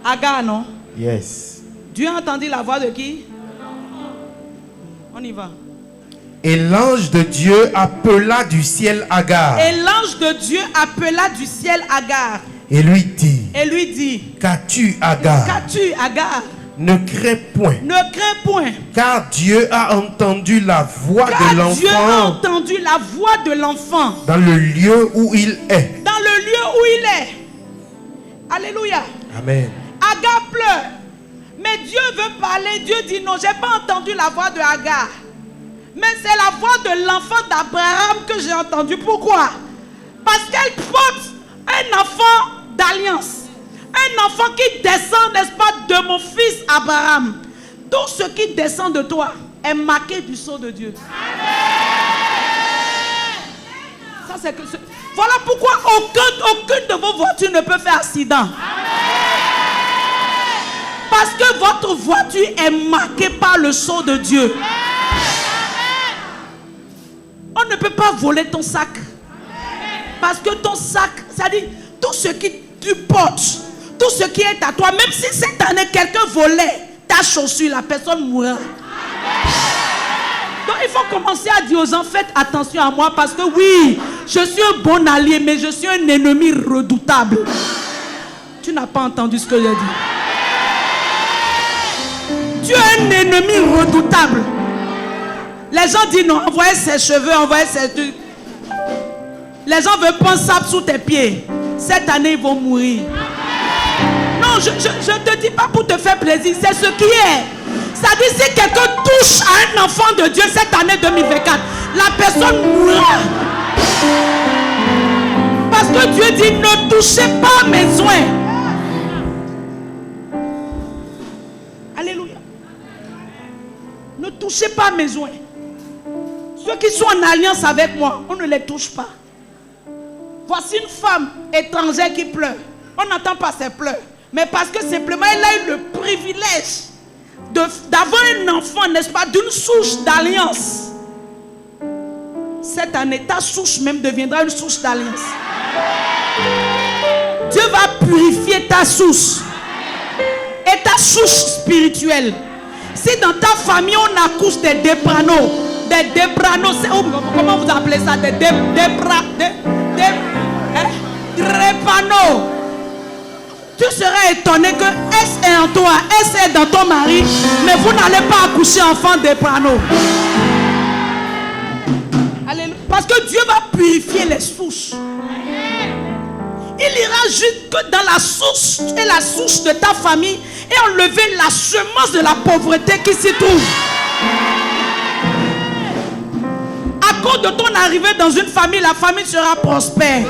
Agar, non? Yes. Dieu entendit la voix de qui? On y va. Et l'ange de Dieu appela du ciel Agar. Et l'ange de Dieu appela du ciel Agar. Et lui dit. Et lui dit. Qu'as-tu, Agar? Qu'as-tu, Agar? Ne crains point. Ne crains point. Car Dieu a entendu la voix de l'enfant. Dieu a entendu la voix de l'enfant. Dans le lieu où il est. Dans le lieu où il est. Alléluia. Amen. Agar pleure. Mais Dieu veut parler. Dieu dit non, j'ai pas entendu la voix de Agar. Mais c'est la voix de l'enfant d'Abraham que j'ai entendu. Pourquoi? Parce qu'elle porte un enfant d'alliance. Un enfant qui descend, n'est-ce pas, de mon fils Abraham. Tout ce qui descend de toi est marqué du sceau de Dieu. Ça, c'est que voilà pourquoi aucune de vos voitures ne peut faire accident. Parce que votre voiture est marquée par le sceau de Dieu. On ne peut pas voler ton sac. Parce que ton sac, c'est-à-dire tout ce qui tu portes, tout ce qui est à toi, même si cette année quelqu'un volait ta chaussure, la personne mourra. Donc il faut commencer à dire aux gens, faites attention à moi parce que oui, je suis un bon allié, mais je suis un ennemi redoutable. Tu n'as pas entendu ce que j'ai dit. Tu es un ennemi redoutable. Les gens disent non, envoyez ses cheveux, envoyez ses trucs. Les gens veulent prendre sable sous tes pieds. Cette année, ils vont mourir. Non, je ne te dis pas pour te faire plaisir, c'est ce qui est. Ça dit si quelqu'un touche à un enfant de Dieu cette année 2024, la personne mourra. Parce que Dieu dit ne touchez pas à mes soins. Alléluia. Ne touchez pas à mes soins. Ceux qui sont en alliance avec moi, on ne les touche pas. Voici une femme étrangère qui pleure. On n'entend pas ses pleurs. Mais parce que simplement elle a eu le privilège d'avoir un enfant, n'est-ce pas, d'une souche d'alliance. Cette année, ta souche même deviendra une souche d'alliance. Dieu va purifier ta souche et ta souche spirituelle. Si dans ta famille on accouche des dépranos, comment vous appelez ça, des dépranos, tu seras étonné que S est en toi, S est dans ton mari, mais vous n'allez pas accoucher enfant déprano. Parce que Dieu va purifier les souches. Il ira jusque dans la source et la souche de ta famille et enlever la semence de la pauvreté qui s'y trouve. À cause de ton arrivée dans une famille, la famille sera prospère.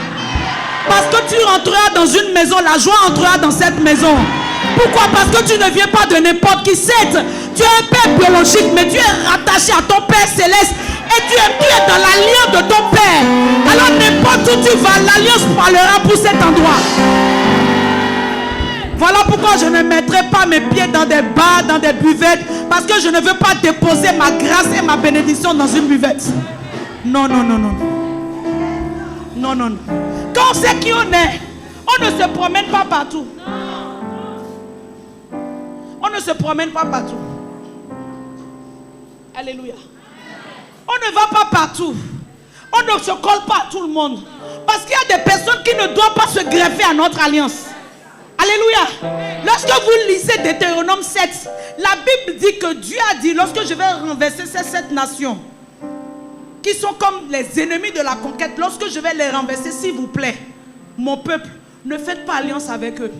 Parce que tu rentreras dans une maison, la joie entrera dans cette maison. Pourquoi? Parce que tu ne viens pas de n'importe qui. Certes, tu es un père biologique, mais tu es rattaché à ton Père céleste. Et tu es dans l'alliance de ton Père. Alors n'importe où tu vas, l'alliance parlera pour cet endroit. Voilà pourquoi je ne mettrai pas mes pieds dans des bars, dans des buvettes. Parce que je ne veux pas déposer ma grâce et ma bénédiction dans une buvette. Non, non, non, non. Non, non, non. Quand on sait qui on est, on ne se promène pas partout. On ne se promène pas partout. Alléluia. On ne va pas partout. On ne se colle pas à tout le monde. Parce qu'il y a des personnes qui ne doivent pas se greffer à notre alliance. Alléluia. Lorsque vous lisez Deutéronome 7, la Bible dit que Dieu a dit, lorsque je vais renverser ces 7 nations, qui sont comme les ennemis de la conquête, lorsque je vais les renverser, s'il vous plaît, mon peuple, ne faites pas alliance avec eux.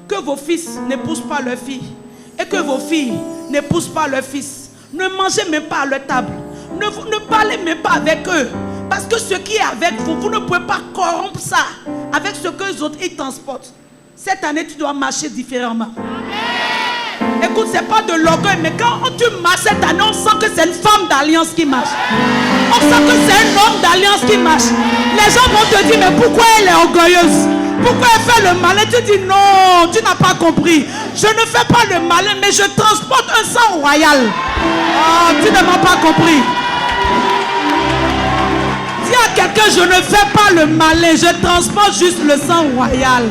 Que vos fils n'épousent pas leurs filles. Et que vos filles n'épousent pas leurs fils. Ne mangez même pas à leur table. Ne parlez même pas avec eux. Parce que ce qui est avec vous, vous ne pouvez pas corrompre ça avec ce que les autres ils transportent. Cette année, tu dois marcher différemment. Amen. Écoute, ce n'est pas de l'orgueil, mais quand tu marches cette année, on sent que c'est une femme d'alliance qui marche. On sent que c'est un homme d'alliance qui marche. Les gens vont te dire, mais pourquoi elle est orgueilleuse? Pourquoi elle fait le malin? Tu dis non, tu n'as pas compris. Je ne fais pas le malin, mais je transporte un sang royal. Oh, tu ne m'as pas compris. Dis à quelqu'un, je ne fais pas le malin, je transporte juste le sang royal.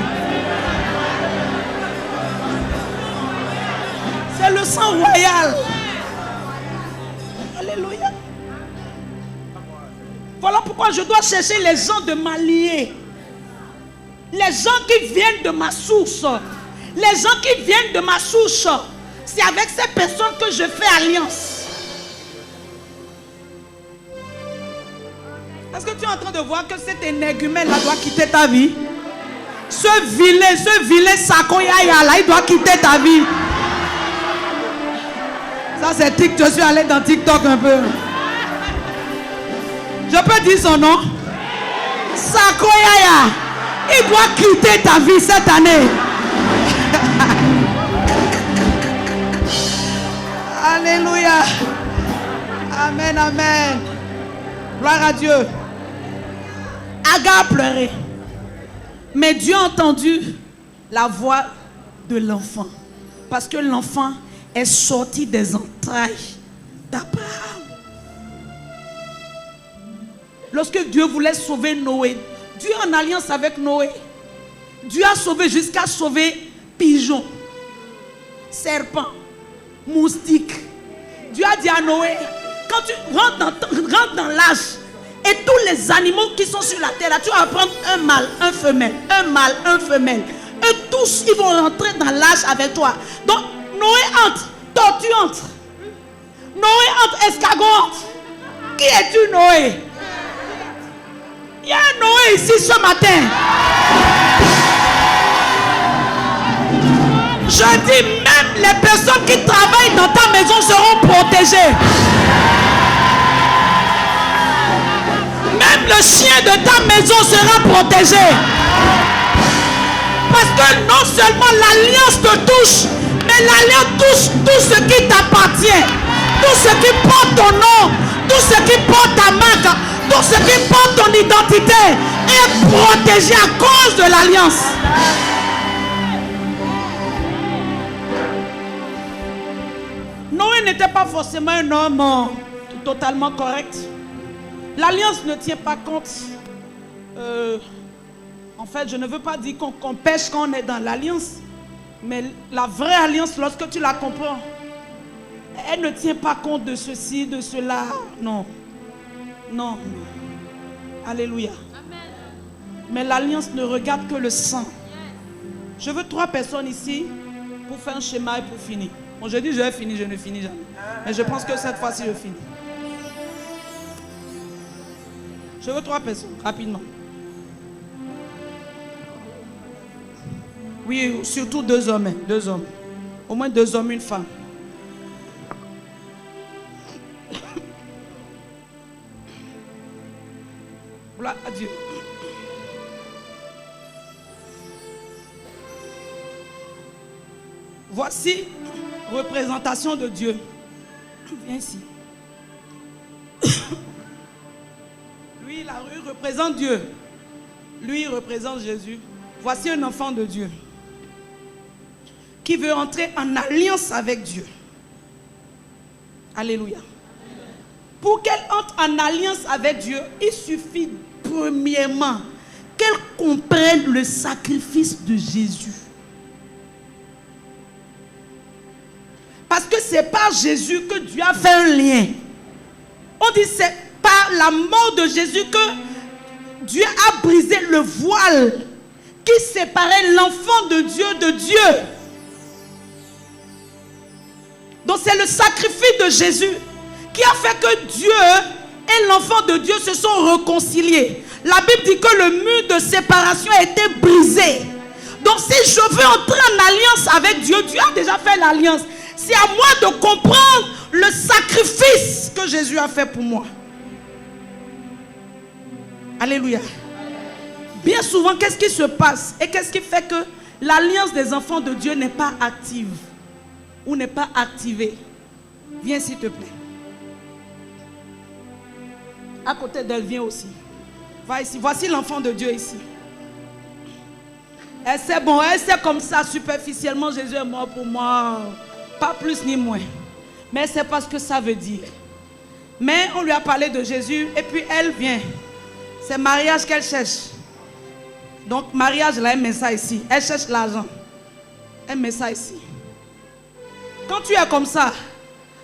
C'est le sang royal. Alléluia. Voilà pourquoi je dois chercher les gens de ma lignée. Les gens qui viennent de ma source. Les gens qui viennent de ma souche. C'est avec ces personnes que je fais alliance. Est-ce que tu es en train de voir que cet énergumène-là doit quitter ta vie? Ce vilain Sakoyaya là, il doit quitter ta vie. Ça c'est TikTok, je suis allé dans TikTok un peu. Je peux dire son nom? Sakoyaya. Il doit quitter ta vie cette année. Alléluia. Amen, amen. Gloire à Dieu. Agar pleurait. Mais Dieu a entendu la voix de l'enfant. Parce que l'enfant est sorti des entrailles d'Abraham. Lorsque Dieu voulait sauver Noé, Dieu est en alliance avec Noé. Dieu a sauvé jusqu'à sauver pigeons, serpents, moustiques. Dieu a dit à Noé, quand tu rentres dans l'âge, et tous les animaux qui sont sur la terre, là, tu vas prendre un mâle, un femelle, un mâle, un femelle. Eux tous, ils vont rentrer dans l'âge avec toi. Donc, Noé entre, tortue entre. Noé entre, escargot entre. Qui es-tu, Noé? Il y a un Noé ici ce matin. Je dis, même les personnes qui travaillent dans ta maison seront protégées. Même le chien de ta maison sera protégé. Parce que non seulement l'alliance te touche, mais l'alliance touche tout ce qui t'appartient. Tout ce qui porte ton nom, tout ce qui porte ta marque, tout ce qui porte ton identité est protégé à cause de l'alliance. forcément un homme totalement correct. L'alliance ne tient pas compte. En fait, je ne veux pas dire qu'on pêche quand on est dans l'alliance. Mais la vraie alliance, lorsque tu la comprends, elle ne tient pas compte de ceci, de cela. Non. Non. Alléluia. Mais l'alliance ne regarde que le sang. Je veux 3 personnes ici pour faire un schéma et pour finir. Bon, je dis je vais finir, je ne finis jamais. Mais je pense que cette fois-ci, je finis. Je veux 3 personnes, rapidement. Oui, surtout 2 hommes. 2 hommes. Au moins 2 hommes, 1 femme. Gloire à Dieu. Voici représentation de Dieu. Viens ici. Lui, la rue représente Dieu. Lui, il représente Jésus. Voici un enfant de Dieu qui veut entrer en alliance avec Dieu. Alléluia. Pour qu'elle entre en alliance avec Dieu, il suffit premièrement qu'elle comprenne le sacrifice de Jésus. Parce que c'est par Jésus que Dieu a fait un lien. On dit c'est par la mort de Jésus que Dieu a brisé le voile qui séparait l'enfant de Dieu. Donc c'est le sacrifice de Jésus qui a fait que Dieu et l'enfant de Dieu se sont réconciliés. La Bible dit que le mur de séparation a été brisé. Donc si je veux entrer en alliance avec Dieu, Dieu a déjà fait l'alliance. C'est à moi de comprendre le sacrifice que Jésus a fait pour moi. Alléluia. Bien souvent, qu'est-ce qui se passe et qu'est-ce qui fait que l'alliance des enfants de Dieu n'est pas active ou n'est pas activée? Viens s'il te plaît. À côté d'elle, viens aussi. Va ici. Voici l'enfant de Dieu ici. Elle sait bon, elle sait comme ça superficiellement Jésus est mort pour moi. Pas plus ni moins. Mais c'est pas ce que ça veut dire. Mais on lui a parlé de Jésus et puis elle vient. C'est mariage qu'elle cherche. Donc mariage là, elle met ça ici. Elle cherche l'argent. Elle met ça ici. Quand tu es comme ça,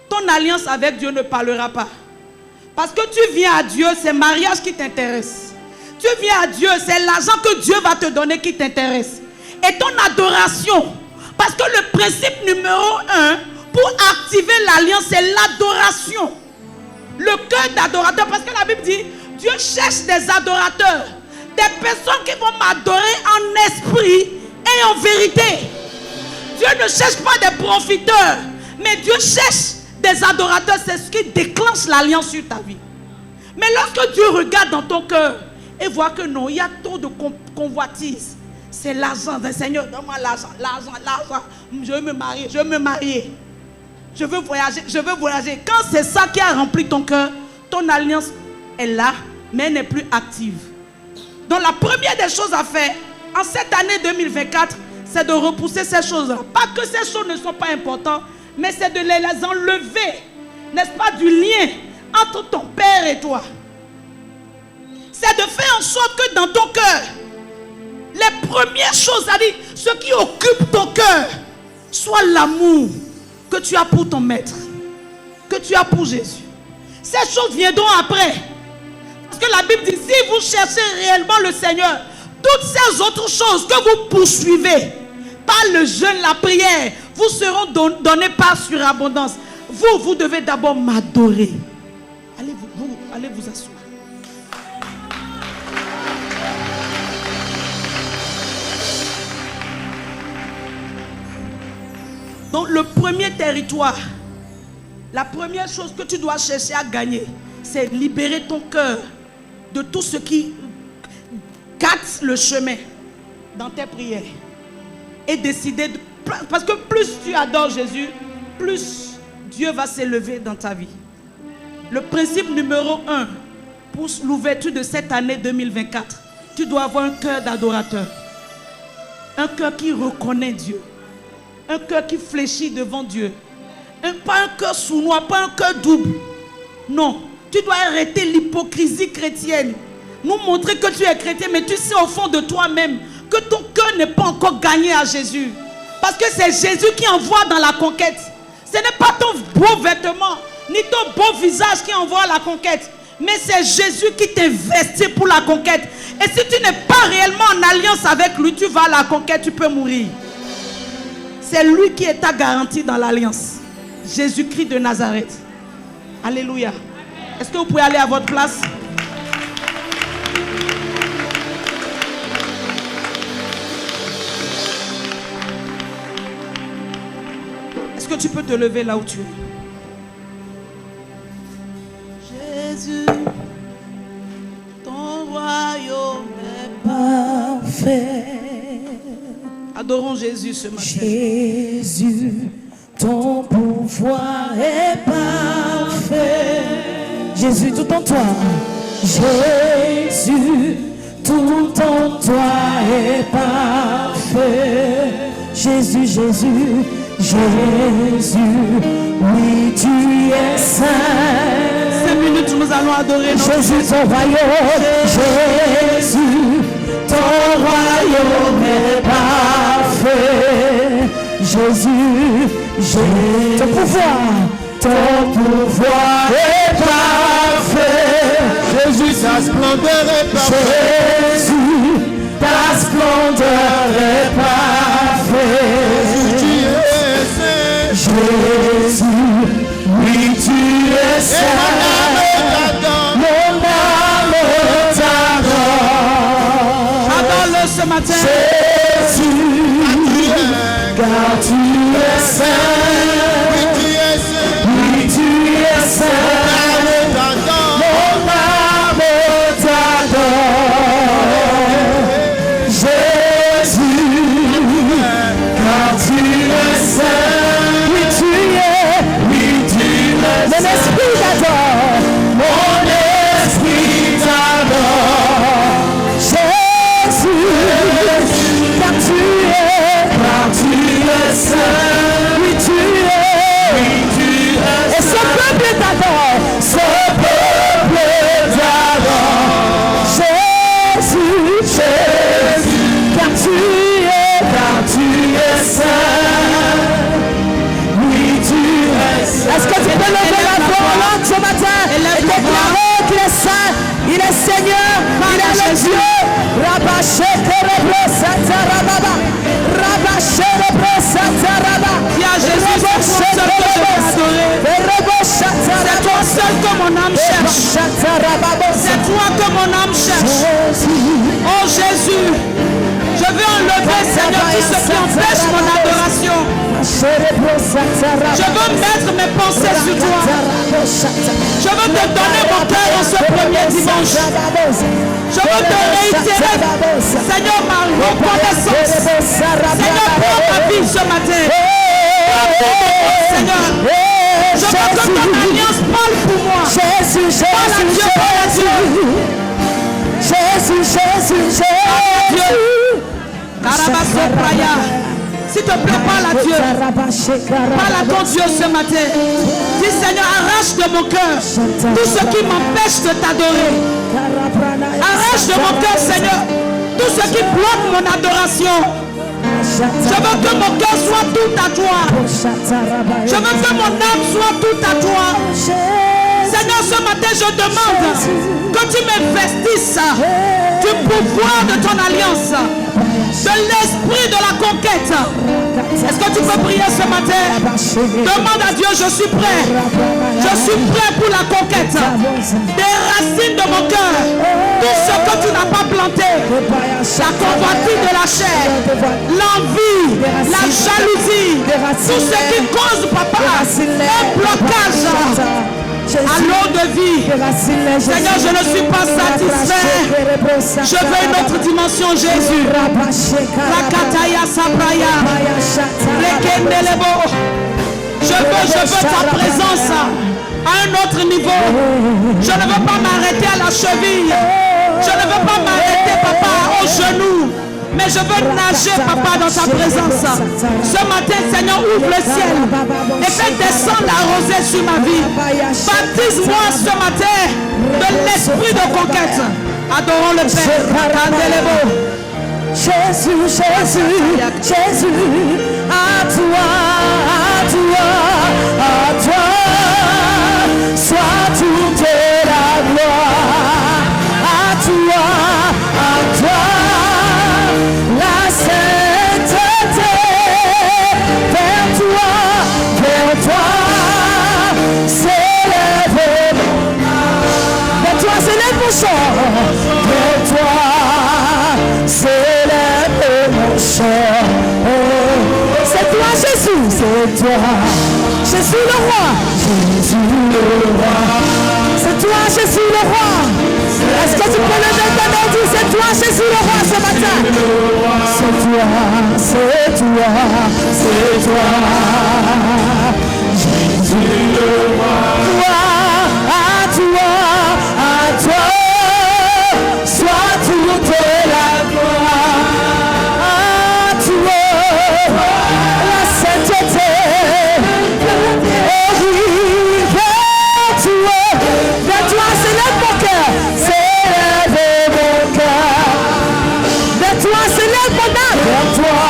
ton alliance avec Dieu ne parlera pas. Parce que tu viens à Dieu, c'est mariage qui t'intéresse. Tu viens à Dieu, c'est l'argent que Dieu va te donner qui t'intéresse. Et ton adoration. Parce que le principe numéro 1 pour activer l'alliance, c'est l'adoration. Le cœur d'adorateur. Parce que la Bible dit, Dieu cherche des adorateurs. Des personnes qui vont m'adorer en esprit et en vérité. Dieu ne cherche pas des profiteurs. Mais Dieu cherche des adorateurs. C'est ce qui déclenche l'alliance sur ta vie. Mais lorsque Dieu regarde dans ton cœur et voit que non, il y a trop de convoitise. C'est l'argent. Seigneur, donne-moi l'argent, l'argent, l'argent. Je veux me marier, je veux me marier. Je veux voyager, je veux voyager. Quand c'est ça qui a rempli ton cœur, ton alliance est là, mais elle n'est plus active. Donc la première des choses à faire, en cette année 2024, c'est de repousser ces choses-là. Pas que ces choses ne sont pas importantes, mais c'est de les enlever, n'est-ce pas, du lien entre ton père et toi. C'est de faire en sorte que dans ton cœur, les premières choses, c'est-à-dire ce qui occupe ton cœur, soit l'amour que tu as pour ton maître, que tu as pour Jésus. Ces choses viendront après. Parce que la Bible dit, si vous cherchez réellement le Seigneur, toutes ces autres choses que vous poursuivez, par le jeûne, la prière, vous seront données par surabondance. Vous devez d'abord m'adorer. Allez vous asseoir. Donc le premier territoire, la première chose que tu dois chercher à gagner, c'est libérer ton cœur de tout ce qui gâte le chemin dans tes prières. Et décider, parce que plus tu adores Jésus, plus Dieu va s'élever dans ta vie. Le principe numéro 1 pour l'ouverture de cette année 2024, tu dois avoir un cœur d'adorateur. Un cœur qui reconnaît Dieu. Un cœur qui fléchit devant Dieu. Pas un cœur sournois, pas un cœur double. Non, tu dois arrêter l'hypocrisie chrétienne. Nous montrer que tu es chrétien, mais tu sais au fond de toi-même que ton cœur n'est pas encore gagné à Jésus. Parce que c'est Jésus qui envoie dans la conquête. Ce n'est pas ton beau vêtement, ni ton beau visage qui envoie la conquête. Mais c'est Jésus qui t'investit pour la conquête. Et si tu n'es pas réellement en alliance avec lui, tu vas à la conquête, tu peux mourir. C'est lui qui est ta garantie dans l'alliance. Jésus-Christ de Nazareth. Alléluia. Est-ce que vous pouvez aller à votre place? Est-ce que tu peux te lever là où tu es? Jésus, ton royaume est parfait. Adorons Jésus ce matin. Jésus, ton pouvoir est parfait. Jésus, tout en toi. Jésus, tout en toi est parfait. Jésus, Jésus, Jésus, oui, tu es saint. 5 minutes, nous allons adorer notre Jésus, ton royaume. Jésus, ton royaume est parfait. Jésus, Jésus, ton pouvoir est parfait. Jésus, sa splendeur est parfaite. Jésus, ta splendeur est parfaite. Jésus, oui, tu es saint. Mon âme t'adore. Adore-le ce matin. Jésus, car tu es saint. Oui, tu es saint. Mon âme t'adore. Jésus, car tu es saint. Mon esprit t'adore, mon esprit t'adore. Jésus, car tu es saint. Oui, tu es. Et ce peuple t'adore, ce peuple t'adore. Jésus, car tu es saint. Oui, tu es saint. Est-ce que tu peux lever la voix en langue ce matin et déclarer qu'il est saint, il est Seigneur, il est le Dieu. Rabaché Kerebro Satarababa. Rabaché Kerebro Satarababa. Dis à Jésus, c'est toi seul que je veux adorer. C'est toi seul que mon âme cherche. C'est toi que mon âme cherche. Oh Jésus, je veux enlever, Seigneur, tout ce qui empêche mon adoration. Je veux mettre mes pensées sur toi. Je veux te donner mon cœur en ce premier dimanche. Je veux te réitérer, Seigneur, ma reconnaissance. Seigneur, prends ma vie ce matin. Seigneur, je veux que ton alliance parle pour moi. Parle à Dieu, parle à Dieu. Jésus. S'il te plaît, parle à Dieu. Parle à ton Dieu ce matin. Dis Seigneur, arrache de mon cœur tout ce qui m'empêche de t'adorer. Arrache de mon cœur, Seigneur, tout ce qui bloque mon adoration. Je veux que mon cœur soit tout à toi. Je veux que mon âme soit tout à toi. Seigneur, ce matin, je demande que tu m'investisses du pouvoir de ton alliance, de l'esprit de la conquête. Est-ce que tu peux prier ce matin? Demande à Dieu, je suis prêt. Je suis prêt pour la conquête. Des racines de mon cœur, tout ce que tu n'as pas planté, la convoitise de la chair, l'envie, la jalousie, tout ce qui cause, papa, un blocage à l'eau de vie. Seigneur, je ne suis pas satisfait. Je veux une autre dimension, Jésus. Je veux ta présence à un autre niveau. Je ne veux pas m'arrêter à la cheville. Je ne veux pas m'arrêter, papa, au genou. Mais je veux nager, papa, dans ta présence. Ce matin, Seigneur, ouvre le ciel et fais descendre la rosée sur ma vie. Baptise-moi ce matin de l'esprit de conquête. Adorons le Père. Jésus, Jésus, Jésus, à toi, à toi, à toi, soit toute la gloire, à toi, la sainteté, vers toi, s'élève mon chant, vers toi, s'élève mon chant. C'est toi Jésus, c'est toi, Jésus le roi, Jésus le roi. C'est toi Jésus le roi. Est-ce que tu peux le dire, c'est toi Jésus le roi ce matin? C'est toi, c'est toi, c'est toi, Jésus le roi. À toi, soit toute la gloire. À toi, la sainteté. Oh oui, vers toi, s'élève mon cœur. S'élève mon cœur. Vers toi, s'élève mon âme. Vers toi,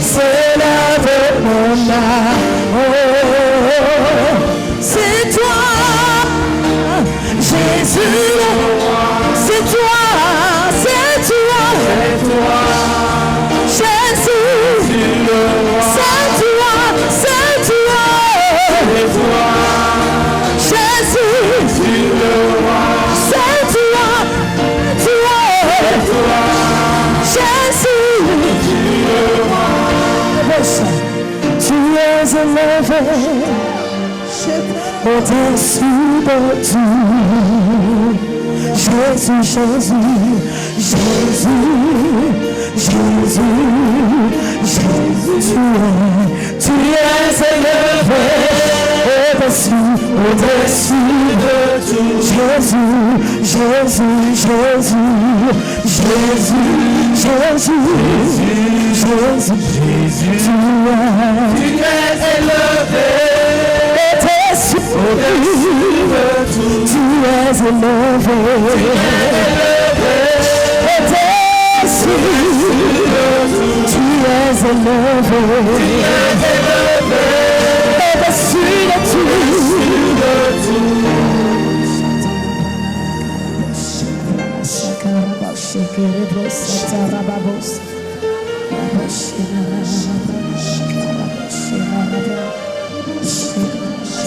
s'élève mon âme. Oh, c'est toi, Jésus. C'est toi, c'est toi, c'est toi, Jésus. C'est toi, c'est toi, c'est toi, Jésus. C'est toi, Jésus. Tu es élevé au-dessus de tout. Jésus, Jésus, Jésus, Jésus, Jésus, tu es élevé au-dessus de tout. Jésus, Jésus, Jésus, Jésus, Jésus, Jésus, tu es élevé au-dessus de tout. Tu es élevé au-dessus de tout. Tu es élevé au-dessus de tout.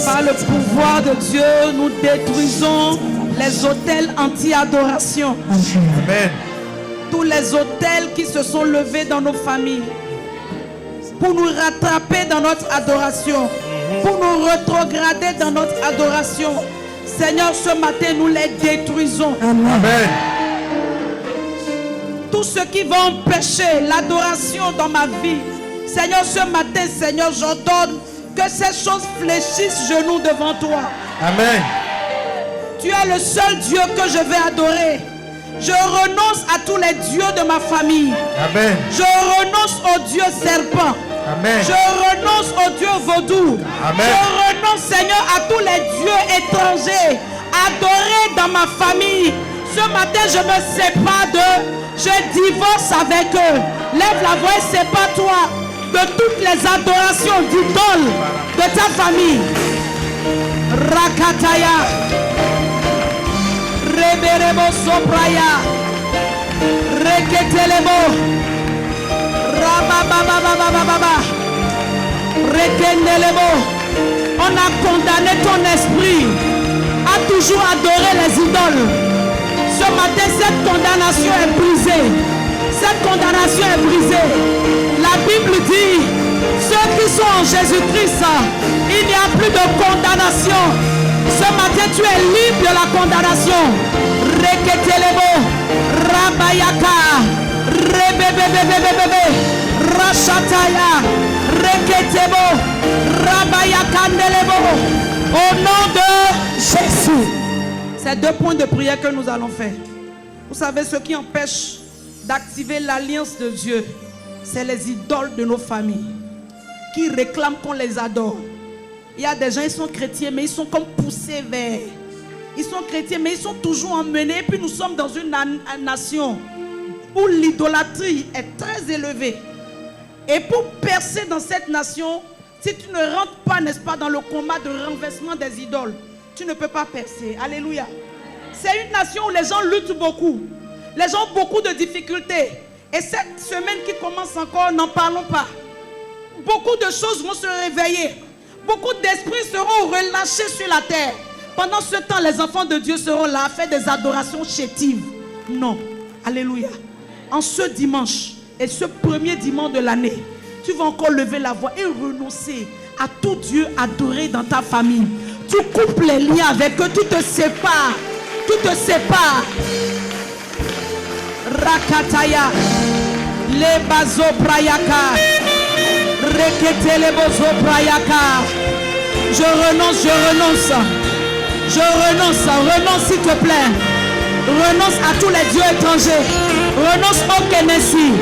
Par le pouvoir de Dieu, nous détruisons les autels anti-adoration. Amen. Tous les autels qui se sont levés dans nos familles pour nous rattraper dans notre adoration, pour nous rétrograder dans notre adoration. Seigneur, ce matin, nous les détruisons. Amen. Tout ce qui va empêcher l'adoration dans ma vie, Seigneur, ce matin, Seigneur, j'ordonne que ces choses fléchissent genoux devant toi. Amen. Tu es le seul Dieu que je vais adorer. Je renonce à tous les dieux de ma famille. Amen. Je renonce au Dieu serpent. Amen. Je renonce au Dieu vaudou. Amen. Je renonce, Seigneur, à tous les dieux étrangers adorés dans ma famille. Ce matin, je me sépare d'eux. Je divorce avec eux. Lève la voix et sépare-toi de toutes les adorations d'idoles de ta famille. Rakataya. Reberebo sopraya. Reketelebo. Rabababababababa. Rekendelebo. On a condamné ton esprit à toujours adorer les idoles. Ce matin, cette condamnation est brisée. Cette condamnation est brisée. La Bible dit, ceux qui sont en Jésus-Christ, il n'y a plus de condamnation. Ce matin, tu es libre de la condamnation. Reketelebo, Rabayaka, Rebebebebebebe, Rachataya, Reketebo, Rabayakandelebo. Au nom de Jésus. C'est 2 points de prière que nous allons faire. Vous savez ce qui empêche d'activer l'alliance de Dieu, c'est les idoles de nos familles qui réclament qu'on les adore. Il y a des gens, ils sont chrétiens, mais ils sont comme poussés vers. Ils sont chrétiens, mais ils sont toujours emmenés. Et puis nous sommes dans une nation où l'idolâtrie est très élevée. Et pour percer dans cette nation, si tu ne rentres pas, n'est-ce pas, dans le combat de renversement des idoles, tu ne peux pas percer. Alléluia. C'est une nation où les gens luttent beaucoup. Les gens ont beaucoup de difficultés. Et cette semaine qui commence encore, n'en parlons pas. Beaucoup de choses vont se réveiller. Beaucoup d'esprits seront relâchés sur la terre. Pendant ce temps, les enfants de Dieu seront là à faire des adorations chétives. Non. Alléluia. En ce dimanche et ce premier dimanche de l'année, tu vas encore lever la voix et renoncer à tout Dieu adoré dans ta famille. Tu coupes les liens avec eux, tu te sépares. Tu te sépares. Rakataya. Le bazo prayaka. Rekete le bozo prayaka. Je renonce, je renonce. Je renonce, renonce s'il te plaît. Renonce à tous les dieux étrangers. Renonce au Kenessi.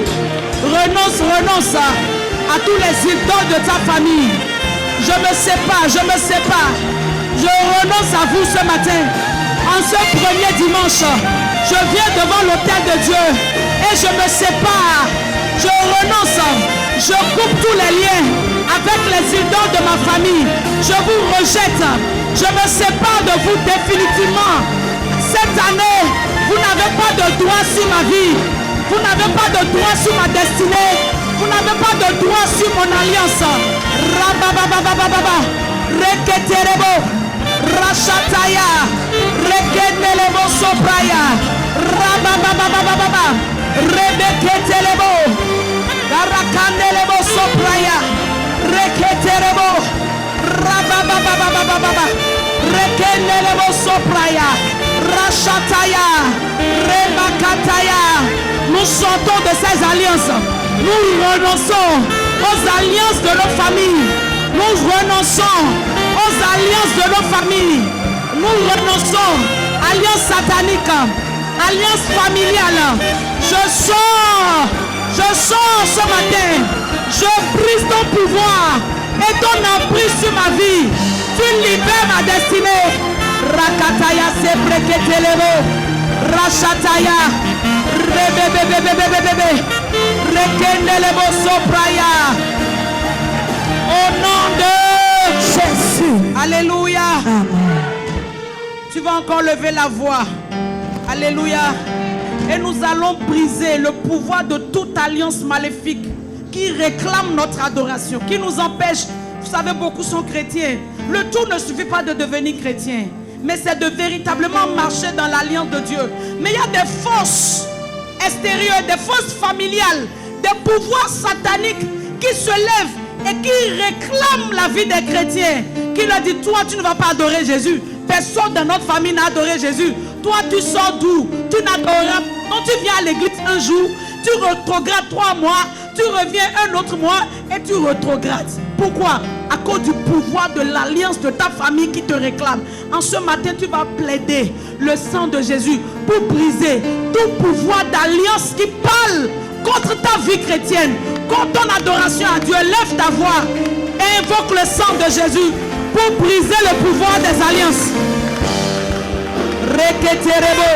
Renonce, renonce à tous les idoles de ta famille. Je me sépare, je me sépare. Je renonce à vous ce matin. En ce premier dimanche, je viens devant l'autel de Dieu et je me sépare. Je renonce, je coupe tous les liens avec les idoles de ma famille. Je vous rejette. Je me sépare de vous définitivement. Cette année, vous n'avez pas de droit sur ma vie. Vous n'avez pas de droit sur ma destinée. Vous n'avez pas de droit sur mon alliance. Rababababababa. Reketerebo. Rachataya. Rekenelebo sopraya. Rababababababa. Rebeketelebo. Garakanelebo sopraya. Reketerebo. Rababababababa. Rekenelebo sopraya. Rachataya. Rebakataya. Nous sortons de ces alliances. Nous renonçons aux alliances de nos familles. Nous renonçons aux alliances de nos familles. Nous renonçons à alliance satanique, alliance familiale. Je sors ce matin. Je brise ton pouvoir et ton emprise sur ma vie. Tu libères ma destinée. Rakataya sebreketelebo. Rachataya. Rebebebebebebebe. Rekenelebo sopraya. Au nom de Jésus. Alléluia. Amen. Tu vas encore lever la voix. Alléluia. Et nous allons briser le pouvoir de toute alliance maléfique qui réclame notre adoration, qui nous empêche. Vous savez, beaucoup sont chrétiens. Le tout ne suffit pas de devenir chrétien, mais c'est de véritablement marcher dans l'alliance de Dieu. Mais il y a des forces extérieures, des forces familiales, des pouvoirs sataniques qui se lèvent et qui réclament la vie des chrétiens, qui leur disent: toi tu ne vas pas adorer Jésus, personne dans notre famille n'a adoré Jésus, toi tu sors d'où? Tu n'adoreras. Quand tu viens à l'église un jour, tu rétrogrades 3 mois, tu reviens un autre mois et tu rétrogrades. Pourquoi? À cause du pouvoir de l'alliance de ta famille qui te réclame. En ce matin, tu vas plaider le sang de Jésus pour briser tout pouvoir d'alliance qui parle contre ta vie chrétienne, contre ton adoration à Dieu. Lève ta voix et invoque le sang de Jésus pour briser le pouvoir des alliances. Reketerebo.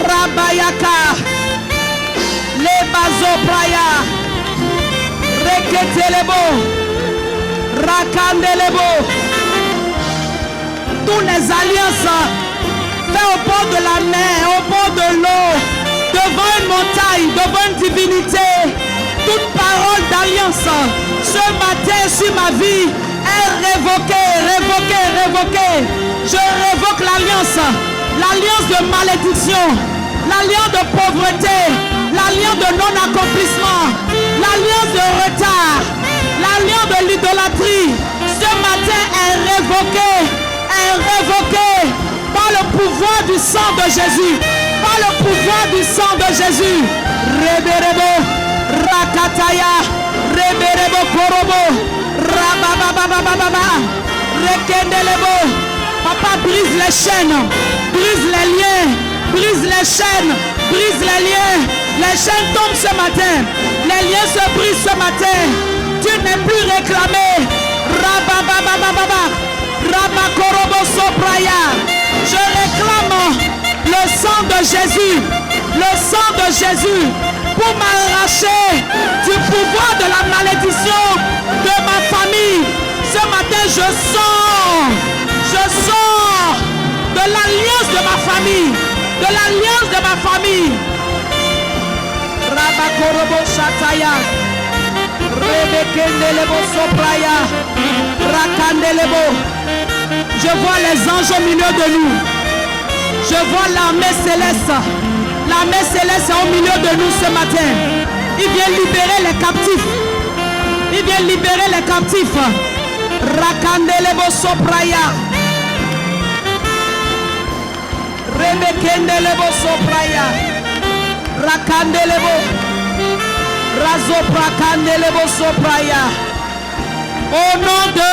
Rabayaka. Lebazopraya. Reketelebo. Rakandelebo. Toutes les alliances faites au bord de la mer, au bord de l'eau, devant une montagne, devant une divinité, toute parole d'alliance ce matin sur ma vie est révoquée, révoquée, révoquée. Je révoque l'alliance, l'alliance de malédiction, l'alliance de pauvreté, l'alliance de non-accomplissement, l'alliance de retard, l'alliance de l'idolâtrie. Ce matin est révoquée par le pouvoir du sang de Jésus, par le pouvoir du sang de Jésus. Reberebo, Rakataya, Reberebo Korobo, Rababababababa, Rekendelebo. Papa, brise les chaînes, brise les liens, brise les chaînes, brise les liens. Les chaînes tombent ce matin. Les liens se brisent ce matin. Tu n'es plus réclamé. Je réclame le sang de Jésus. Le sang de Jésus pour m'arracher du pouvoir de la malédiction de ma famille. Ce matin, je sors de l'alliance de ma famille. De l'alliance de ma famille. Rabakorobo Shataya. Rebekendelebo Sopraya. Rakandelebo. Je vois les anges au milieu de nous. Je vois l'armée céleste. L'armée céleste est au milieu de nous ce matin. Il vient libérer les captifs. Il vient libérer les captifs. Rakandelebo Sopraya. Rebekendelebo Sopraya. Rakandelebo. Razoprakandelebo Sopraya. Au nom de